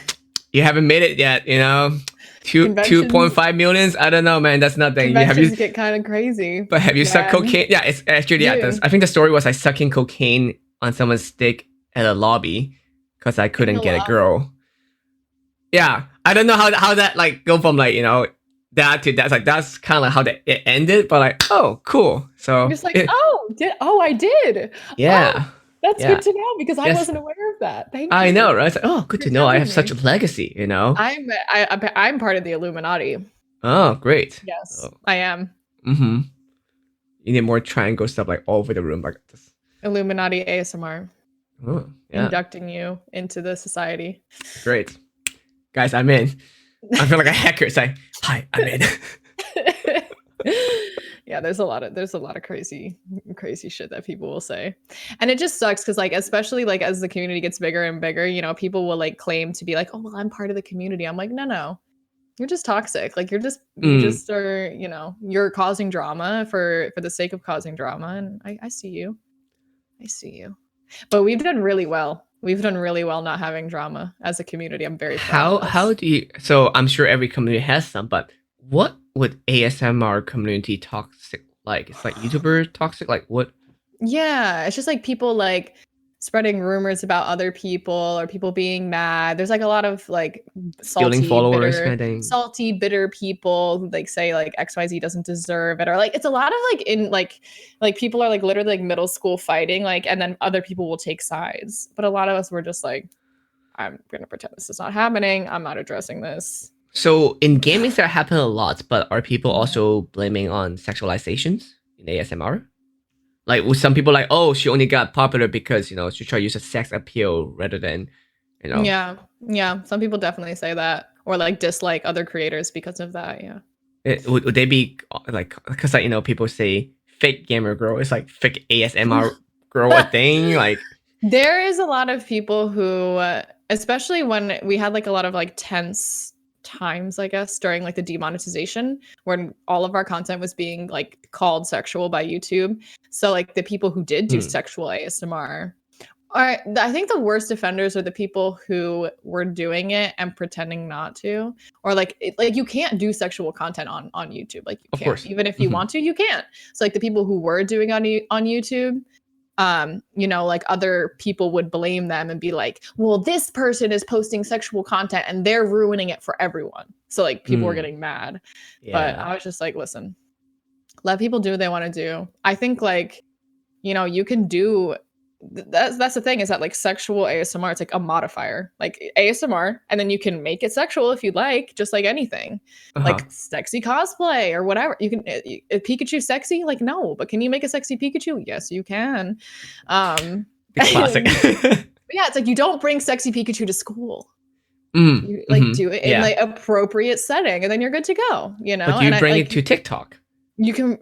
you haven't made it yet, two point Conventions five millions. I don't know, man. That's nothing. You have you conventions get kind of crazy. But have you sucked Man. cocaine? Yeah, it's actually, yeah. Dude. I think the story was I sucking cocaine on someone's dick at a lobby because I In couldn't the get a lobby. girl. Yeah, I don't know how that like go from like that to that. Like that's kind of like how it ended. But like, oh, cool. So I'm just like, I did. Oh, yeah, that's yeah. good to know because I Yes, wasn't aware of that. Thank I you know, right? It's like, oh, good for to know. I telling have such a me. legacy. I'm part of the Illuminati. Oh, great. Yes, Oh, I am. mm-hmm. You need more triangle stuff like all over the room, like this. Illuminati ASMR, Oh, yeah, inducting you into the society. great. Guys, I'm in. I feel like a hacker. It's like, hi, I'm in. Yeah, there's a lot of crazy shit that people will say. And it just sucks because like especially like as the community gets bigger and bigger, people will like claim to be like, oh well, I'm part of the community. I'm like, no. You're just toxic. Like you Mm. just are, you're causing drama for the sake of causing drama. And I see you. I see you. But we've done really well. We've done really well not having drama as a community. I'm very proud of How us. do you? So I'm sure every community has some, but what would ASMR community toxic like? It's like YouTuber toxic. Like what? Yeah, it's just like people like spreading rumors about other people or people being mad. There's like a lot of like Stealing followers kind of thing. salty, bitter people who like say like XYZ doesn't deserve it. Or like it's a lot of like in like people are like literally like middle school fighting, like, and then other people will take sides. But a lot of us were just like, I'm gonna pretend this is not happening. I'm not addressing this. So in gaming, that happen a lot, but are people Yeah. also blaming on sexualizations in ASMR? Like with some people like, oh, she only got popular because she tried to use a sex appeal rather than, you know, Yeah. Yeah. Some people definitely say that or like dislike other creators because of that. Yeah. would they be like because like people say fake gamer girl is like fake ASMR girl a thing like. There is a lot of people who, especially when we had like a lot of like tense times, I guess, during like the demonetization, when all of our content was being like called sexual by YouTube. So like the people who did do Hmm. sexual ASMR, I think the worst offenders are the people who were doing it and pretending not to, or like like you can't do sexual content on YouTube, like you Of can't, course. even if you Mhm. want to, you can't. So like the people who were doing on YouTube, like other people would blame them and be like, well, this person is posting sexual content and they're ruining it for everyone. So like people were Mm. getting mad. But Yeah. I was just like, listen, let people do what they want to do. I think like, you can do that's the thing is that like sexual ASMR, it's like a modifier, like ASMR, and then you can make it sexual if you like, just like anything, Uh-huh. like sexy cosplay or whatever. You can Pikachu sexy? Like no, but can you make a sexy Pikachu? Yes, you can. The classic. Yeah, it's like you don't bring sexy Pikachu to school. Mm. You like Mhm. do it in Yeah. like appropriate setting, and then you're good to go. But do you And I bring it like to TikTok? you can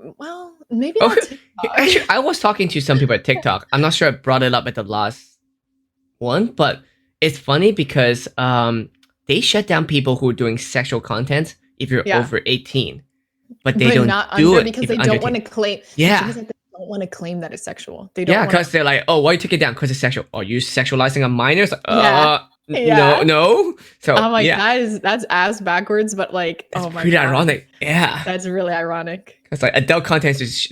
maybe Oh, not TikTok. actually, I was talking to some people at TikTok. I'm not sure I brought it up at the last one, but it's funny because they shut down people who are doing sexual content if you're Yeah. over 18, but they But don't not do under it because if they you're under don't want 18. to claim. The thing Yeah. is that they don't want to claim that it's sexual. They don't Yeah, want to. because they're like, oh, why you take it down? Because it's sexual. Are you sexualizing a minor? It's like, Yeah, no, yeah. no. So I'm like, yeah, that's ass backwards, but like, it's oh my pretty god, ironic. Yeah, that's really ironic. it's like adult content is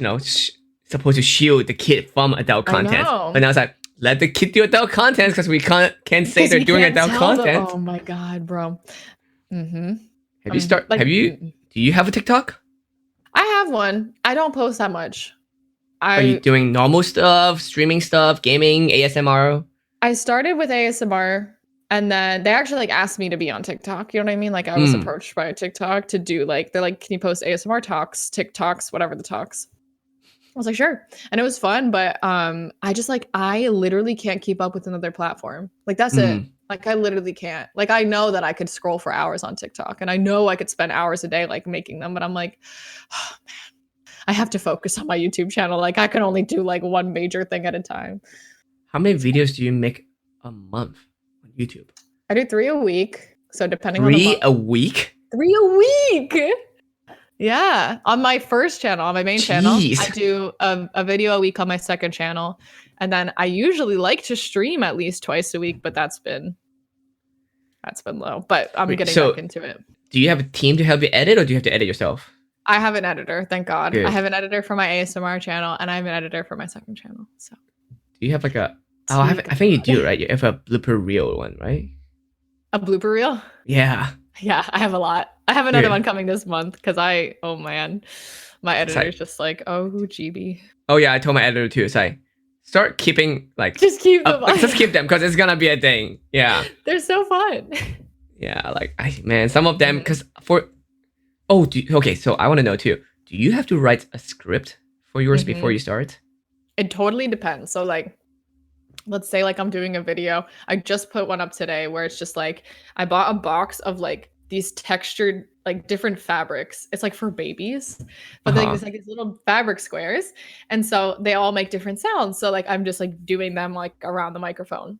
supposed to shield the kid from adult I content, but know now it's like let the kid do adult content because we can't say because they're we doing can't adult tell them. content. Oh my god, bro. Mm-hmm. Have you do you have a TikTok? I have one. I don't post that much. Are you I doing normal stuff, streaming stuff, gaming, ASMR? I started with ASMR and then they actually like asked me to be on TikTok. You know what I mean? Like I was Hmm. approached by TikTok to do like they're like, can you post ASMR talks, TikToks, whatever the talks. I was like, sure. And it was fun, but I literally can't keep up with another platform. Like that's it. Hmm. Like I literally can't. Like I know that I could scroll for hours on TikTok and I know I could spend hours a day like making them, but I'm like, oh, I have to focus on my YouTube channel. Like I can only do like one major thing at a time. How many videos do you make a month on YouTube? I do 3 a week. So depending on the Three month. a week? 3 a week. Yeah. On my first channel, on my main channel, Jeez. I do a video a week on my second channel. And then I usually like to stream at least twice a week, but that's been low. But I'm Wait, getting so back into it. do you have a team to help you edit, or do you have to edit yourself? I have an editor, thank God. Good. I have an editor for my ASMR channel and I have an editor for my second channel. So Do you have like a? Oh, I think you do, right? You have a blooper reel one, right? a blooper reel? Yeah. Yeah, I have a lot. I have another Good. one coming this month because oh man, my It's editor's like, just like, oh, Gibi. oh yeah, I told my editor too. It's like, start keeping like, Just keep them. just keep them because it's gonna be a thing. Yeah. They're so fun. Yeah, like man, some of them because okay, so I want to know too. Do you have to write a script for yours before you start? It totally depends. So like let's say like I'm doing a video. I just put one up today where it's just like I bought a box of like these textured like different fabrics. It's like for babies, Uh but like huh. it's like these little fabric squares, and so they all make different sounds. So like I'm just like doing them like around the microphone.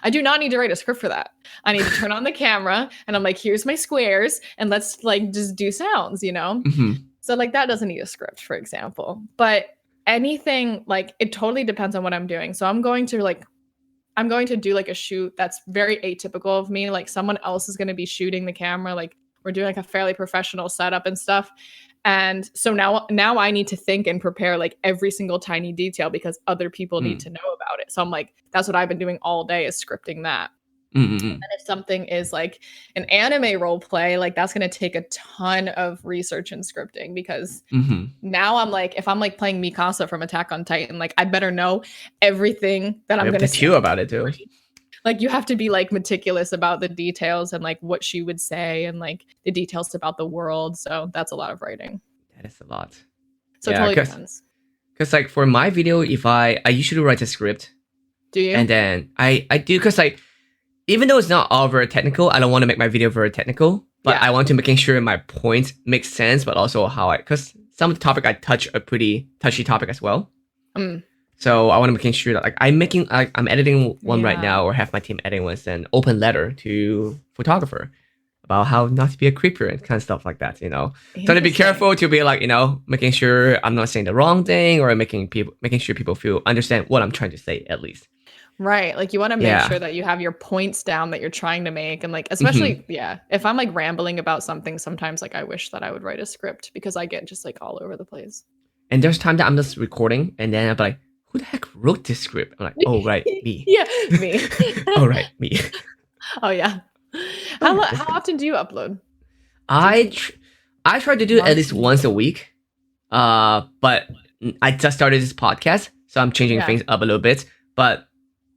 I do not need to write a script for that. I need to turn on the camera and I'm like, here's my squares, and let's like just do sounds, you know? Hmm. So like that doesn't need a script, for example. But anything like it totally depends on what I'm doing. So I'm going to do like a shoot that's very atypical of me. Like someone else is going to be shooting the camera. Like we're doing like a fairly professional setup and stuff. And so now I need to think and prepare like every single tiny detail because other people need to know about it. So I'm like, that's what I've been doing all day is scripting that. Mm-hmm. And if something is like an anime role play, like that's going to take a ton of research and scripting because Hmm. now I'm like, if I'm like playing Mikasa from Attack on Titan, like I better know everything that We I'm have gonna to say. chew about it too. Like you have to be like meticulous about the details and like what she would say and like the details about the world. So that's a lot of writing. That is a lot. So it Yeah, totally because depends. like for my video, if I usually write a script Do and you? then I do because like even though it's not all very technical, I don't want to make my video very technical, but Yeah. I want to making sure my point makes sense, but also how I because some of the topic I touch a pretty touchy topic as well. Mm, So I want to making sure that like I'm editing one right yeah. now or have my team editing one, an open letter to photographer about how not to be a creeper and kind of stuff like that, you know. So to be Interesting. careful to be like, you know, making sure I'm not saying the wrong thing or making sure people feel understand what I'm trying to say at least. Right. Like you want to make Yeah. sure that you have your points down that you're trying to make. And like, Hmm. especially, yeah, if I'm like rambling about something, sometimes like I wish that I would write a script because I get just like all over the place. And there's time that I'm just recording and then I'm like, who the heck wrote this script? I'm like, oh right, me. Yeah, me. Oh right, me. Oh yeah. Oh yeah, that's How good. often do you upload? Do you I keep tr- I try to do it at least monthly? once a week. But I just started this podcast, so I'm changing Yeah. things up a little bit. But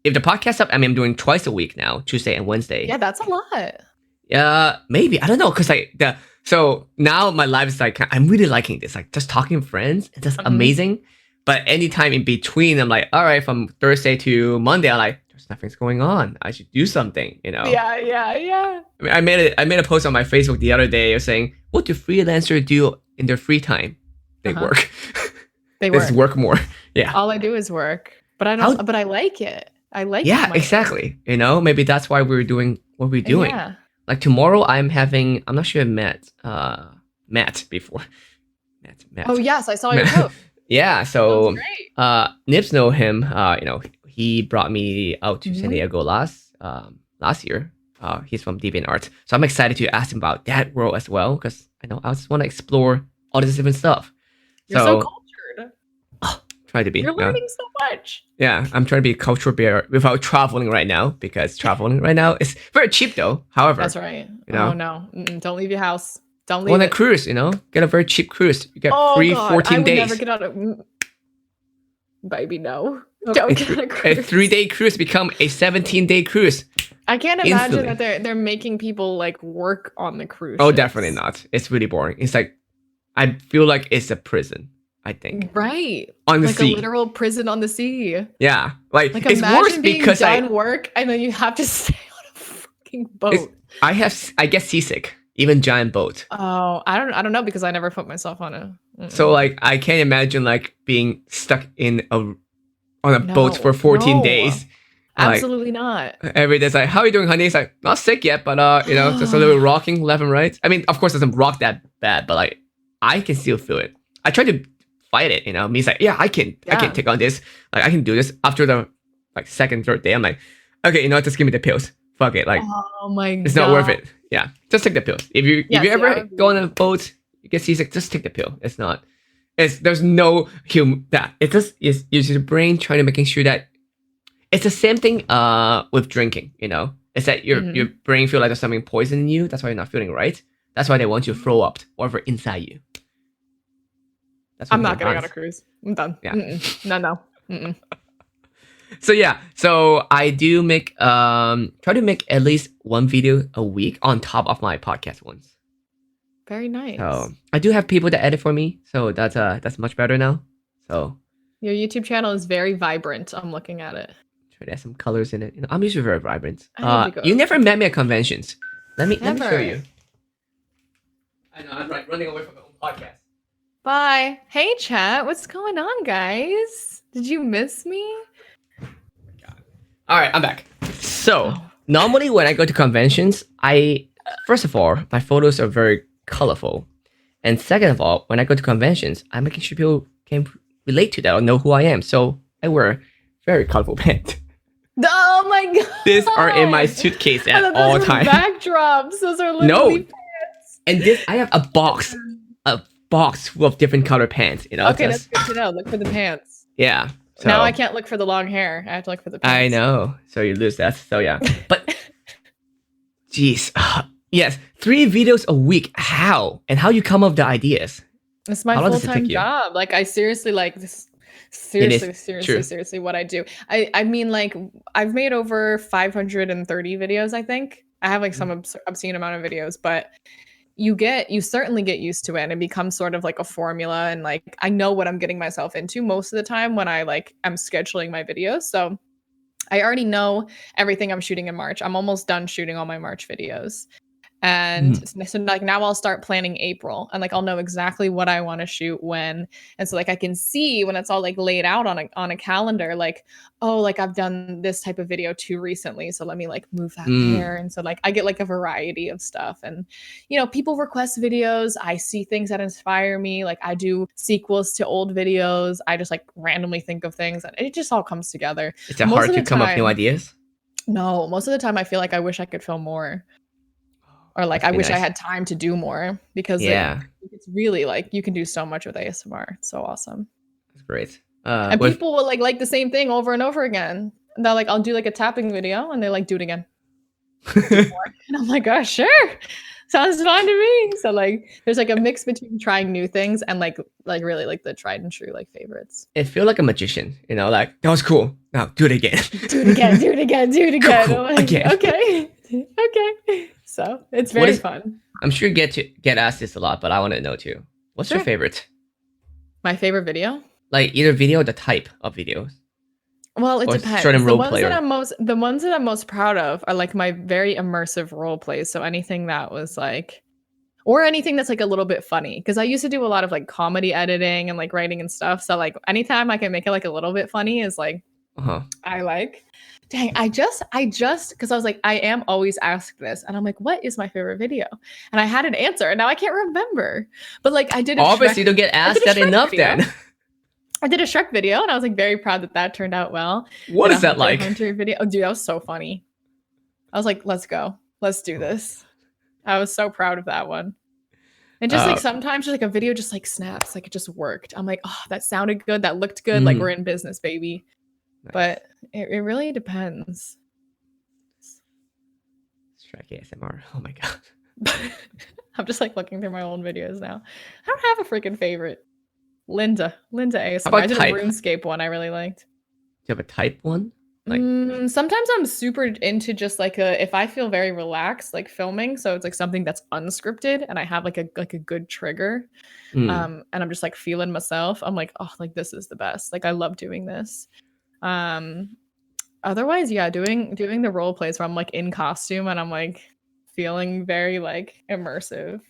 if the podcast up, I mean, I'm doing twice a week now, Tuesday and Wednesday. Yeah, that's a lot. Maybe I don't know, cause like the so now my life is like I'm really liking this, like just talking to friends. It's just Mhm. amazing. But anytime in between, I'm like, all right, from Thursday to Monday, I'm like, there's nothing's going on. I should do something, you know. Yeah, yeah, yeah. I mean, I made a post on my Facebook the other day saying, what do freelancers do in their free time? They Uh-huh. work. They They just work. work more. Yeah. All I do is work. But I How? don't but I like it. I like Yeah, my work. exactly. You know, maybe that's why we're doing what we're doing. Yeah. Like tomorrow, I'm not sure Matt before. Oh Matt. yes, I saw your Matt. post. Yeah, That's so great. Nips know him. You know, he brought me out to San Mhm. Diego last year. He's from DeviantArt, so I'm excited to ask him about that world as well because I know I just want to explore all this different stuff. You're so So cultured. try to be. You're You know? learning so much. Yeah, I'm trying to be a cultural bear without traveling right now because traveling right now is very cheap though. However, That's right. you know, Oh no. Mm-mm, don't leave your house. Don't go on leave a it. cruise, you know, get a very cheap cruise. You get Oh free god, I 14 would never days. get on a baby, no. A, Don't get on a a cruise. 3-day cruise become a 17-day cruise. I can't imagine Instantly. that they're making people like work on the cruise Oh, ships. definitely not. It's really boring. It's like I feel like it's a prison. I think Right. on the Like sea. a literal prison on the sea. Yeah, like Like it's imagine worse being because done work and then you have to stay on a fucking boat. I get seasick, even giant boat. Oh, I don't know because I never put myself on a So like I can't imagine like being stuck in a on a boat for no, 14 no. days. Like Absolutely not. every day, it's like, how are you doing, honey? It's like not sick yet, but you know, just a little rocking left and right. I mean, of course, it doesn't rock that bad, but like I can still feel it. I try to fight it, you know. Me's like, yeah, I can Yeah. take on this. Like I can do this. After the like second, third day, I'm like, okay, you know what? Just give me the pills. Fuck it. Like Oh my god. it's not worth it. Yeah, just take the pills. If you Yes, yeah, I ever would go on a boat, you get seasick, just take the pill. It's not. There's no that it just is your brain trying to making sure that it's the same thing with drinking, you know. It's that your brain feel like there's something poison in you. That's why you're not feeling right. That's why they want you to throw up whatever inside you. That's I'm what not they're getting on honest. a cruise. I'm done. Yeah. Mm-mm. No. Mm-mm. So yeah, so I do make try to make at least one video a week on top of my podcast ones. Very nice. So I do have people that edit for me, so that's much better now. So Your YouTube channel is very vibrant. I'm looking at it. Try to add some colors in it. I'm usually very vibrant. I need to go. You never met me at conventions. Let me show Never. you. I know I'm like running away from my own podcast. Bye. Hey, chat. What's going on, guys? Did you miss me? All right, I'm back. So Oh. normally when I go to conventions, first of all, my photos are very colorful, and second of all, when I go to conventions, I'm making sure people can relate to that or know who I am. So I wear very colorful pants. Oh my god. These are in my suitcase I at thought all those were times. backdrops. Those are No, literally pants. and this I have a box full of different color pants. Okay, that's good to know. Look for the pants. Yeah. So, now I can't look for the long hair. I have to look for the pants. I know. So you lose that. So yeah. But jeez. Yes, 3 videos a week. How? And how you come up with the ideas? It's my How long does it full-time take you? job. Like I seriously like this. True. Seriously, what I do. I mean, like I've made over 530 videos. I think I have like some obscene amount of videos, but you certainly get used to it, and it becomes sort of like a formula. And like I know what I'm getting myself into most of the time when I like I'm scheduling my videos. So I already know everything I'm shooting in March. I'm almost done shooting all my March videos. And so like now I'll start planning April, and like I'll know exactly what I want to shoot when. And so like I can see when it's all like laid out on a calendar, like, oh, like I've done this type of video too recently, so let me like move that there. And so like I get like a variety of stuff. And people request videos. I see things that inspire me. Like I do sequels to old videos. I just like randomly think of things, and it just all comes together. Is it hard to come up with new ideas? No, most of the time I feel like I wish I could film more. Or like I wish I had time to do more, because it's really like you can do so much with ASMR. It's so awesome. That's great. And people will like the same thing over and over again. And they're like, I'll do like a tapping video, and they like do it again. And I'm like, oh sure, sounds fun to me. So like there's like a mix between trying new things and like really like the tried and true like favorites. It feels like a magician, like that was cool. Now do it again. Do it again. Do it again. Do it again. Cool. Like, Again. Okay. So it's very fun. I'm sure you get asked this a lot, but I want to know too. What's your favorite? My favorite video? Like either video or the type of videos. Well, it depends. Certain The role ones player. the ones that I'm most proud of are like my very immersive role plays. So anything that was like, or anything that's like a little bit funny, because I used to do a lot of like comedy editing and like writing and stuff. So like anytime I can make it like a little bit funny is like, I like. Dang, I just because I was like, I am always asked this, and I'm like, what is my favorite video? And I had an answer, and now I can't remember. But like, I did. Obviously, you don't get asked that enough. Then I did a Shrek video, and I was like very proud that turned out well. What is that like? Hunter video. Oh, dude, that was so funny. I was like, let's go, let's do this. I was so proud of that one. And just like sometimes just like a video just like snaps, like it just worked. I'm like, oh, that sounded good, that looked good, like we're in business, baby. Nice. But it really depends. Shrek ASMR. Oh my god. I'm just like looking through my old videos now. I don't have a freaking favorite. Linda ASMR. I did a RuneScape one I really liked. Do you have a type one? Like sometimes I'm super into just like if I feel very relaxed, like filming. So it's like something that's unscripted, and I have like a good trigger. And I'm just like feeling myself. I'm like, oh, like this is the best. Like I love doing this. Otherwise, yeah, doing the role plays where I'm like in costume and I'm like feeling very like immersive.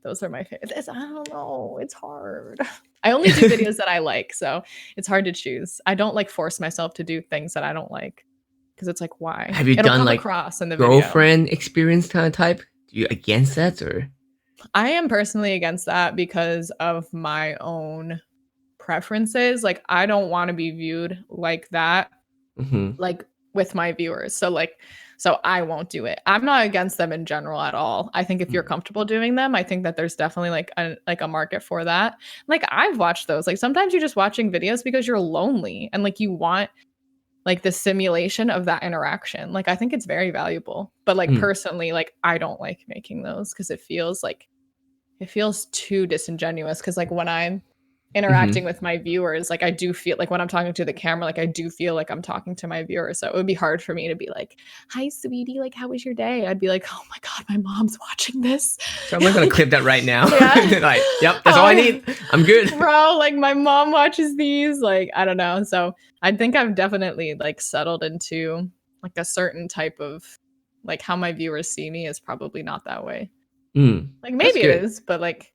Those are my favorites. I don't know, it's hard. I only do videos that I like, so it's hard to choose. I don't like force myself to do things that I don't like, because it's like, why? Have you done like across in the girlfriend video. Experience kind of type? Do you against that, or? I am personally against that because of my own preferences. Like I don't want to be viewed like that, like with my viewers. So I won't do it. I'm not against them in general at all. I think if you're comfortable doing them, I think that there's definitely like a market for that. Like I've watched those. Like sometimes you're just watching videos because you're lonely and like you want like the simulation of that interaction. Like I think it's very valuable. But like personally, like I don't like making those because it feels too disingenuous. Because like when I'm interacting with my viewers, like I do feel like when I'm talking to the camera, like I do feel like I'm talking to my viewers. So it would be hard for me to be like, "Hi, sweetie, like how was your day?" I'd be like, "Oh my god, my mom's watching this." So I'm gonna clip that right now. Yeah. Like, yep, that's all I need. I'm good. Bro, like my mom watches these. Like, I don't know. So I think I've definitely like settled into like a certain type of like how my viewers see me is probably not that way. Like That's maybe it good. is, but like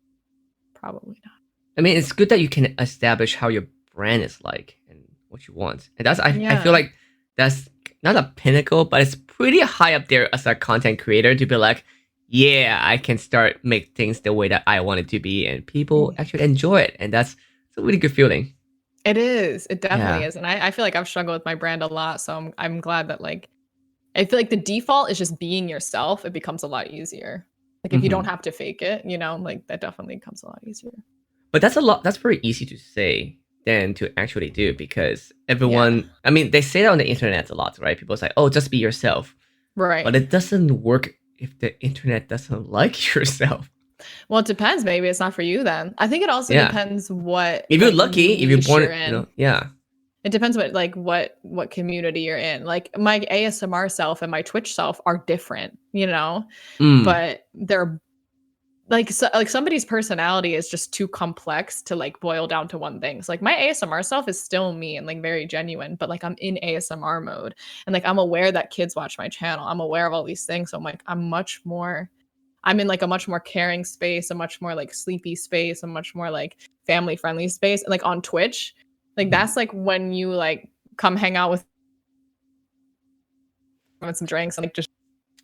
probably not. I mean, it's good that you can establish how your brand is like and what you want. And that's I feel Yeah. like that's not a pinnacle, but it's pretty high up there as a content creator to be like, yeah, I can start make things the way that I want it to be, and people actually enjoy it, and that's it's a really good feeling. It is. It definitely Yeah. is. And I feel like I've struggled with my brand a lot. So I'm glad that like I feel like the default is just being yourself. It becomes a lot easier. Like if you don't hmm have to fake it, you know, like that definitely becomes a lot easier. But that's a lot. That's very easy to say than to actually do because Yeah. everyone. I mean, they say that on the internet a lot, right? People say, "Oh, just be yourself," but Right. it doesn't work if the internet doesn't like yourself. Well, it depends. Maybe it's not for you then. I think it also Yeah. depends what If you're like lucky, if you're niche you're born, you know, in. yeah. It depends what community you're in. Like my ASMR self and my Twitch self are different, you know, Mm, but they're like like somebody's personality is just too complex to like boil down to one thing. So like my ASMR self is still me and like very genuine, but like I'm in ASMR mode and like I'm aware that kids watch my channel. I'm aware of all these things. So I'm like I'm in like a much more caring space, a much more like sleepy space, a much more like family friendly space. And like on Twitch, like mhm. that's like when you like come hang out with some drinks and like just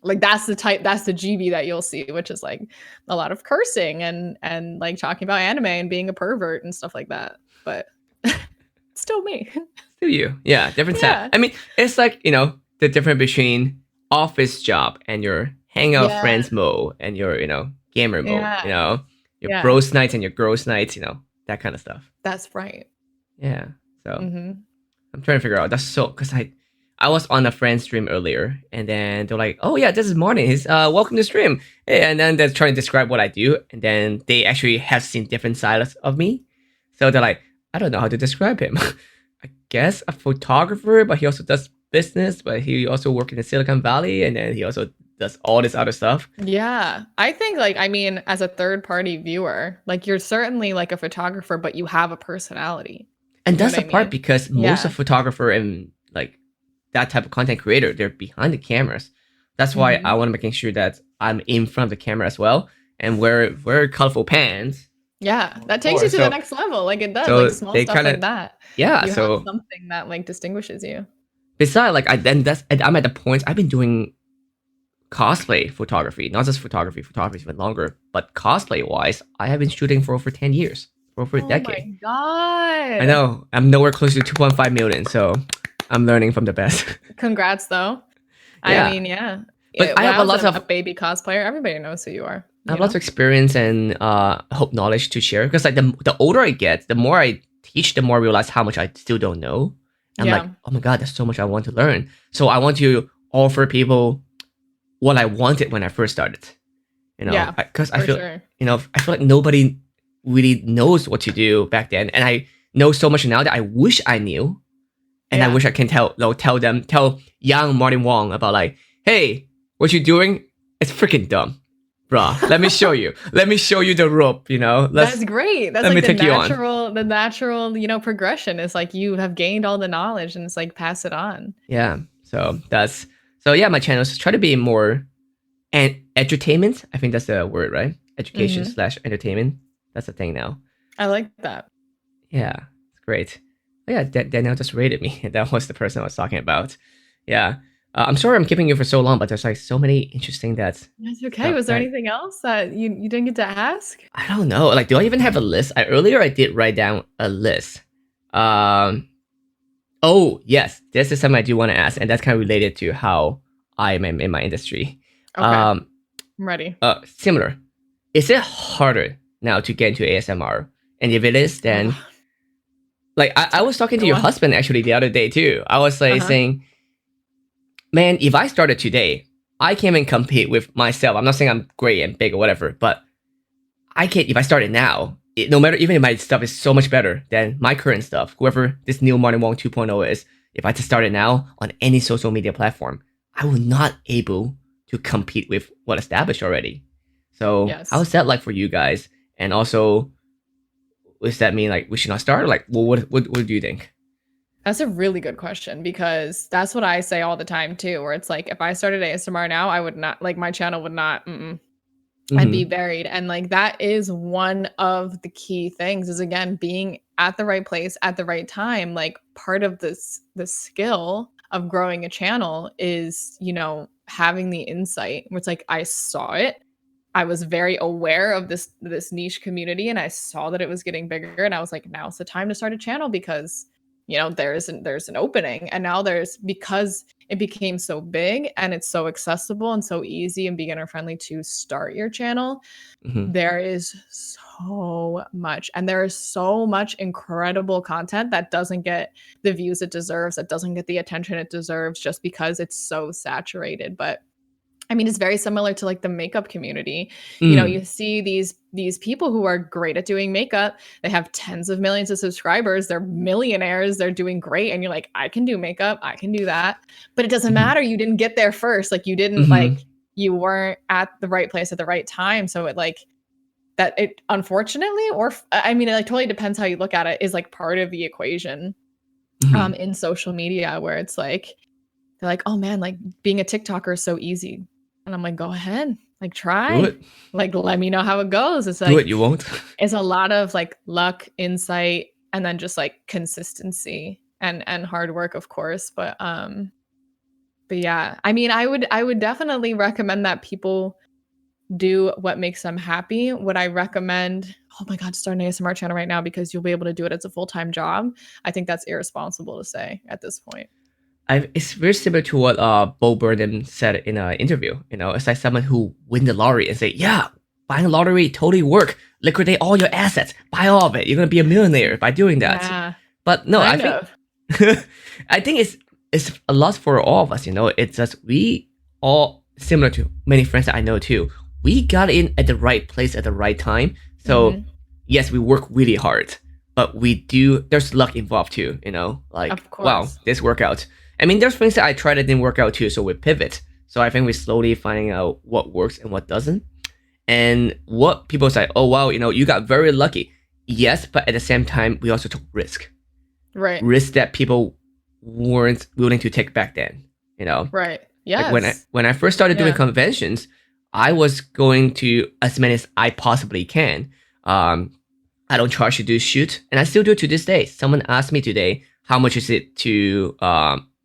like that's the GB that you'll see, which is like a lot of cursing and like talking about anime and being a pervert and stuff like that. But still me. Still you. Yeah, different set. Yeah. I mean, it's like, you know, the difference between office job and your hangout Yeah. friends mode and your, you know, gamer mode, you Yeah. know, your Yeah. bros nights and your girls nights, you know, that kind of stuff. That's right. Yeah. So Hmm. I'm trying to figure out. That's so because I was on a friend's stream earlier, and then they're like, "Oh yeah, this is Martin. He's welcome to stream." And then they're trying to describe what I do, and then they actually have seen different sides of me. So they're like, "I don't know how to describe him. I guess a photographer, but he also does business, but he also works in the Silicon Valley, and then he also does all this other stuff." Yeah. I think like I mean, as a third party viewer, like you're certainly like a photographer, but you have a personality. And You know that's what the I part mean? because most of Yeah. photographer and like that type of content creator, they're behind the cameras. That's why I Hmm. want to making sure that I'm in front of the camera as well and wear colorful pants. Yeah. That Of takes you course. to the So next level. Like it does, like so small they stuff kind like of that. yeah. You have So something that like distinguishes you. besides like I'm at the point I've been doing cosplay photography, not just photography. Photography's been longer, but cosplay wise, I have been shooting for over 10 years, for over a Oh my decade. I god. know I'm nowhere close to 2.5 million, so I'm learning from the best. Congrats though. I Yeah. mean, yeah. But I When have I a was lot a of baby cosplayer, everybody knows who you are, I have you lots know? of experience and hope knowledge to share because like the older I get, the more I teach, the more I realize how much I still don't know. I'm like, Yeah. oh my god, there's so much I want to learn. So I want to offer people what I wanted when I first started. You know, Yeah, because for sure. I feel like nobody really knows what to do back then, and I know so much now that I wish I knew, and I Yeah. wish I can tell young Martin Wong about like, hey, what you doing? It's freaking dumb, bruh. Let me show you. Let me show you the rope. You know, That's great. That's let me like take you on. the natural, you know, progression is like you have gained all the knowledge and it's like pass it on. Yeah. So yeah. My channels try to be more and edutainment. I think that's the word, right? Education Mhm. slash entertainment. That's the thing now. I like that. Yeah, it's great. Oh, yeah, Danielle just rated me. That was the person I was talking about. Yeah. I'm sorry I'm keeping you for so long, but there's like so many interesting That's okay. stuff Was there that anything else that you didn't get to ask? I don't know. Like, do I even have a list? I did write down a list. Um. Oh yes, this is something I do want to ask, and that's kind of related to how I am in my industry. Okay. Um. I'm ready. Similar. Is it harder now to get into ASMR? And if it is, then Oh, like I was talking to go your on. husband actually the other day too. I was like Uh-huh. saying, man, if I started today, I can't even compete with myself. I'm not saying I'm great and big or whatever, but I can't. If I started now, no matter, even if my stuff is so much better than my current stuff, whoever this new Modern Wong 2.0 is, if I just start it now on any social media platform, I will not able to compete with what established already. So Yes. how's that like for you guys? And also, does that mean like we should not start? Like, well, what do you think? That's a really good question because that's what I say all the time too, where it's like if I started ASMR now, I would not like my channel would not I'd be Mm-hmm. buried. And like that is one of the key things is again being at the right place at the right time. Like part of the skill of growing a channel is, having the insight where it's like I saw it. I was very aware of this niche community and I saw that it was getting bigger and I was like, now's the time to start a channel because there's an opening. And now there's because it became so big and it's so accessible and so easy and beginner friendly to start your channel. Mm-hmm. There is so much and there is so much incredible content that doesn't get the views it deserves, that doesn't get the attention it deserves just because it's so saturated. But I mean, it's very similar to like the makeup community. Mm. You see these people who are great at doing makeup. They have tens of millions of subscribers. They're millionaires. They're doing great. And you're like, I can do makeup. I can do that. But it doesn't Mm-hmm. matter. You didn't get there first. Like Mm-hmm. you weren't at the right place at the right time. So it like that it unfortunately, or I mean, it like totally depends how you look at it, is like part of the equation Mm-hmm. in social media where it's like they're like, "Oh man, like being a TikToker is so easy." And I'm like, "Go ahead. Like Do try. it. Like let me know how it goes." It's Do it. like You won't. it's a lot of like luck, insight, and then just like consistency and hard work, of course. But yeah, I mean, I would definitely recommend that people do what makes them happy. Would I recommend, oh my God, start an ASMR channel right now because you'll be able to do it as a full-time job? I think that's irresponsible to say at this point. It's very similar to what Bo Burnham said in an interview. It's like someone who win the lottery and say, "Yeah, buying a lottery totally work. Liquidate all your assets, buy all of it. You're gonna be a millionaire by doing that." Yeah, But no, I kind think of. I think it's a lot for all of us. It's just we all similar to many friends that I know too. We got in at the right place at the right time. So Mhm. yes, we work really hard, but we do. There's luck involved too. Like Of wow, course. this workout. I mean, there's things that I tried that didn't work out too. So we pivot. So I think we're slowly finding out what works and what doesn't, and what people say. Oh wow, you got very lucky. Yes, but at the same time, we also took Right. risk that people weren't willing to take back then. You know, Right. like when I Yes. when I first started doing Yeah. conventions, I was going to as many as I possibly can. Um, I don't charge to do shoot, and I still do it to this day. Someone asked me today, how much is it to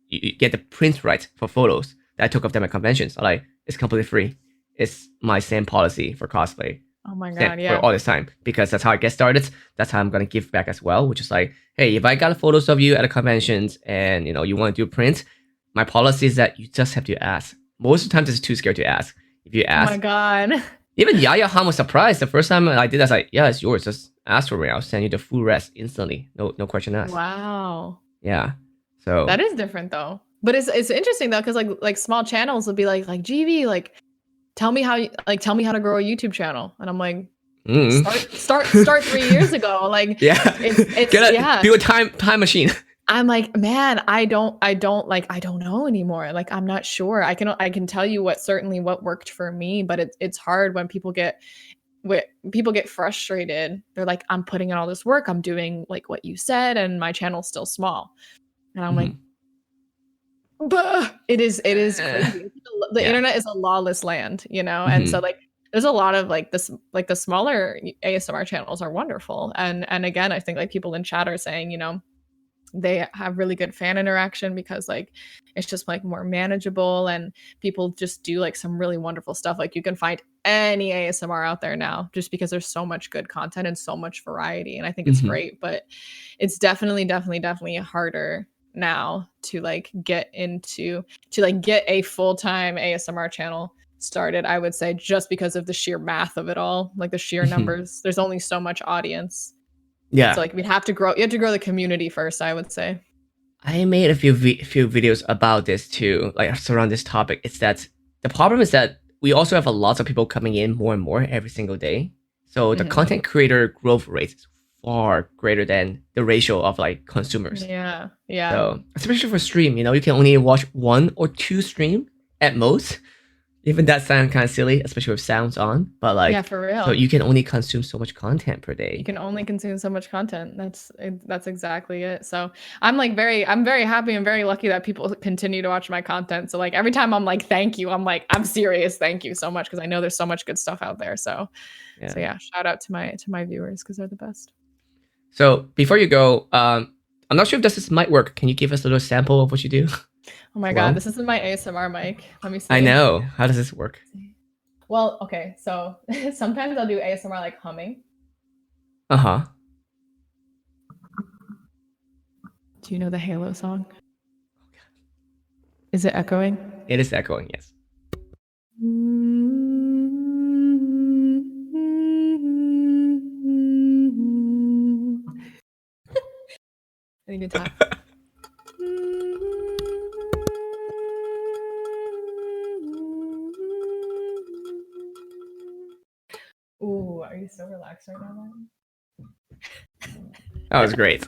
you get the print right for photos that I took of them at conventions? I'm like, it's completely free. It's my same policy for cosplay Oh my same God. for Yeah. all this time because that's how I get started. That's how I'm gonna give back as well, which is like, hey, if I got photos of you at the conventions and you want to do print, my policy is that you just have to ask. Most of the times, it's too scared to ask. If you Oh my ask, God. even Yaya Han was surprised the first time I did. I was like, yeah, it's yours. Just ask for me. I'll send you the full rest instantly. No question asked. Wow. Yeah. So. That is different though. But it's interesting though, because like small channels will be like Gibi, like tell me how to grow a YouTube channel. And I'm like, Mm. start 3 years ago. Like Yeah. it's Get a yeah. do a time machine. I'm like, man, I don't know anymore. Like, I'm not sure. I can tell you what worked for me, but it's hard when people get frustrated. They're like, I'm putting in all this work, I'm doing like what you said, and my channel's still small. And I'm like, Mhm. "Bah." It is Eh, crazy. The yeah. internet is a lawless land. And so Mhm. like there's a lot of like this like the smaller ASMR channels are wonderful. And again, I think like people in chat are saying, they have really good fan interaction because like it's just like more manageable and people just do like some really wonderful stuff. Like you can find any ASMR out there now just because there's so much good content and so much variety, and I think it's Mhm. great. But it's definitely harder now to like get into to like get a full-time ASMR channel started, I would say, just because of the sheer math of it all, like the sheer Mhm. numbers. There's only so much audience, so Yeah. like you have to grow the community first, I would say. I made a few videos about this too, like surround this topic. It's that the problem is that we also have a lot of people coming in more and more every single day. So the Mhm. content creator growth rate is far greater than the ratio of like consumers. Yeah. Yeah. So especially for stream, you can only watch 1 or 2 stream at most. Even that sounds kind of silly, especially with sounds on. But Yeah, like, for so real. you can only consume so much content per You day. can only consume so much content. That's exactly it. So I'm very happy and very lucky that people continue to watch my content. So like every time I'm like, thank you, I'm like, I'm serious, thank you so much because I know there's so much good stuff out there. So Yeah. yeah, shout out to my viewers because they're the best. So before you go, I'm not sure if this might work. Can you give us a little sample of what you do? Oh my god, Well, this isn't my ASMR mic. Let me I see. know. How does this work? Well, okay, so sometimes I'll do ASMR like humming. Uh huh. Do you know the Halo song? Is it echoing? It is echoing. Yes. I need to tap. Ooh, are you so relaxed right now, Martin? That was great.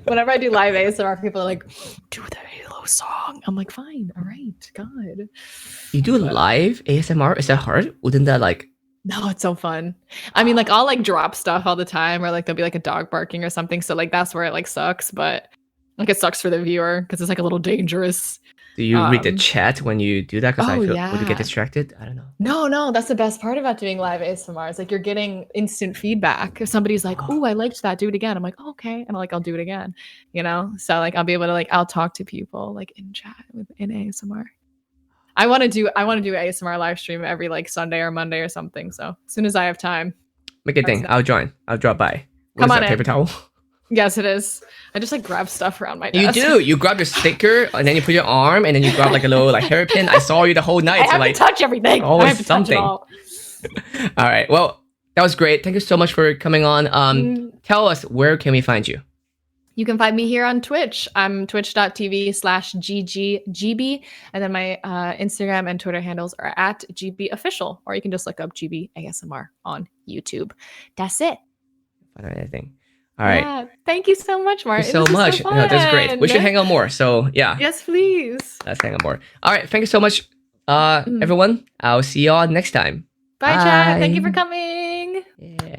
Whenever I do live ASMR, people are like, do the Halo song. I'm like, fine, all right, God. You do But live ASMR? Is that hard? Wouldn't that like? no, it's so fun. I mean, like I'll like drop stuff all the time, or like there'll be like a dog barking or something. So like that's where it like sucks, but like it sucks for the viewer because it's like a little dangerous. Do you read the Um, chat when you do that? Because I oh feel would you get yeah. distracted? I don't know. No, no, that's the best part about doing live ASMR. It's like you're getting instant feedback. If somebody's like, Oh, "Oh, I liked that. Do it again." I'm like, oh, "Okay," and I'll do it again. So like I'll be able to like I'll talk to people like in chat in ASMR. I want to do ASMR live stream every like Sunday or Monday or something. So as soon as I have time, make a that's thing. that. I'll join. I'll drop by. What Come is on that? Paper in. towel? Yes, it is. I just like grab stuff around my You desk. do. You grab your sticker and then you put your arm and then you grab like a little like hairpin. I saw you the whole night. I So have to like touch everything. I always have to touch it something. all. All right. Well, that was great. Thank you so much for coming on. Mm, Tell us where can we find you? You can find me here on Twitch. I'm twitch.tv/GGGB. And then my Instagram and Twitter handles are at GB Official, or you can just look up GB ASMR on YouTube. That's it. I don't know anything. All right. Yeah. Thank you so much, Thank you Martin. so This was so much. No, that's great. We should fun. hang out more. So yeah, Yes, please. let's hang out more. All right. Thank you so much, Mm. everyone. I'll see y'all next time. Bye, chat. Thank you for Bye. coming. Yeah.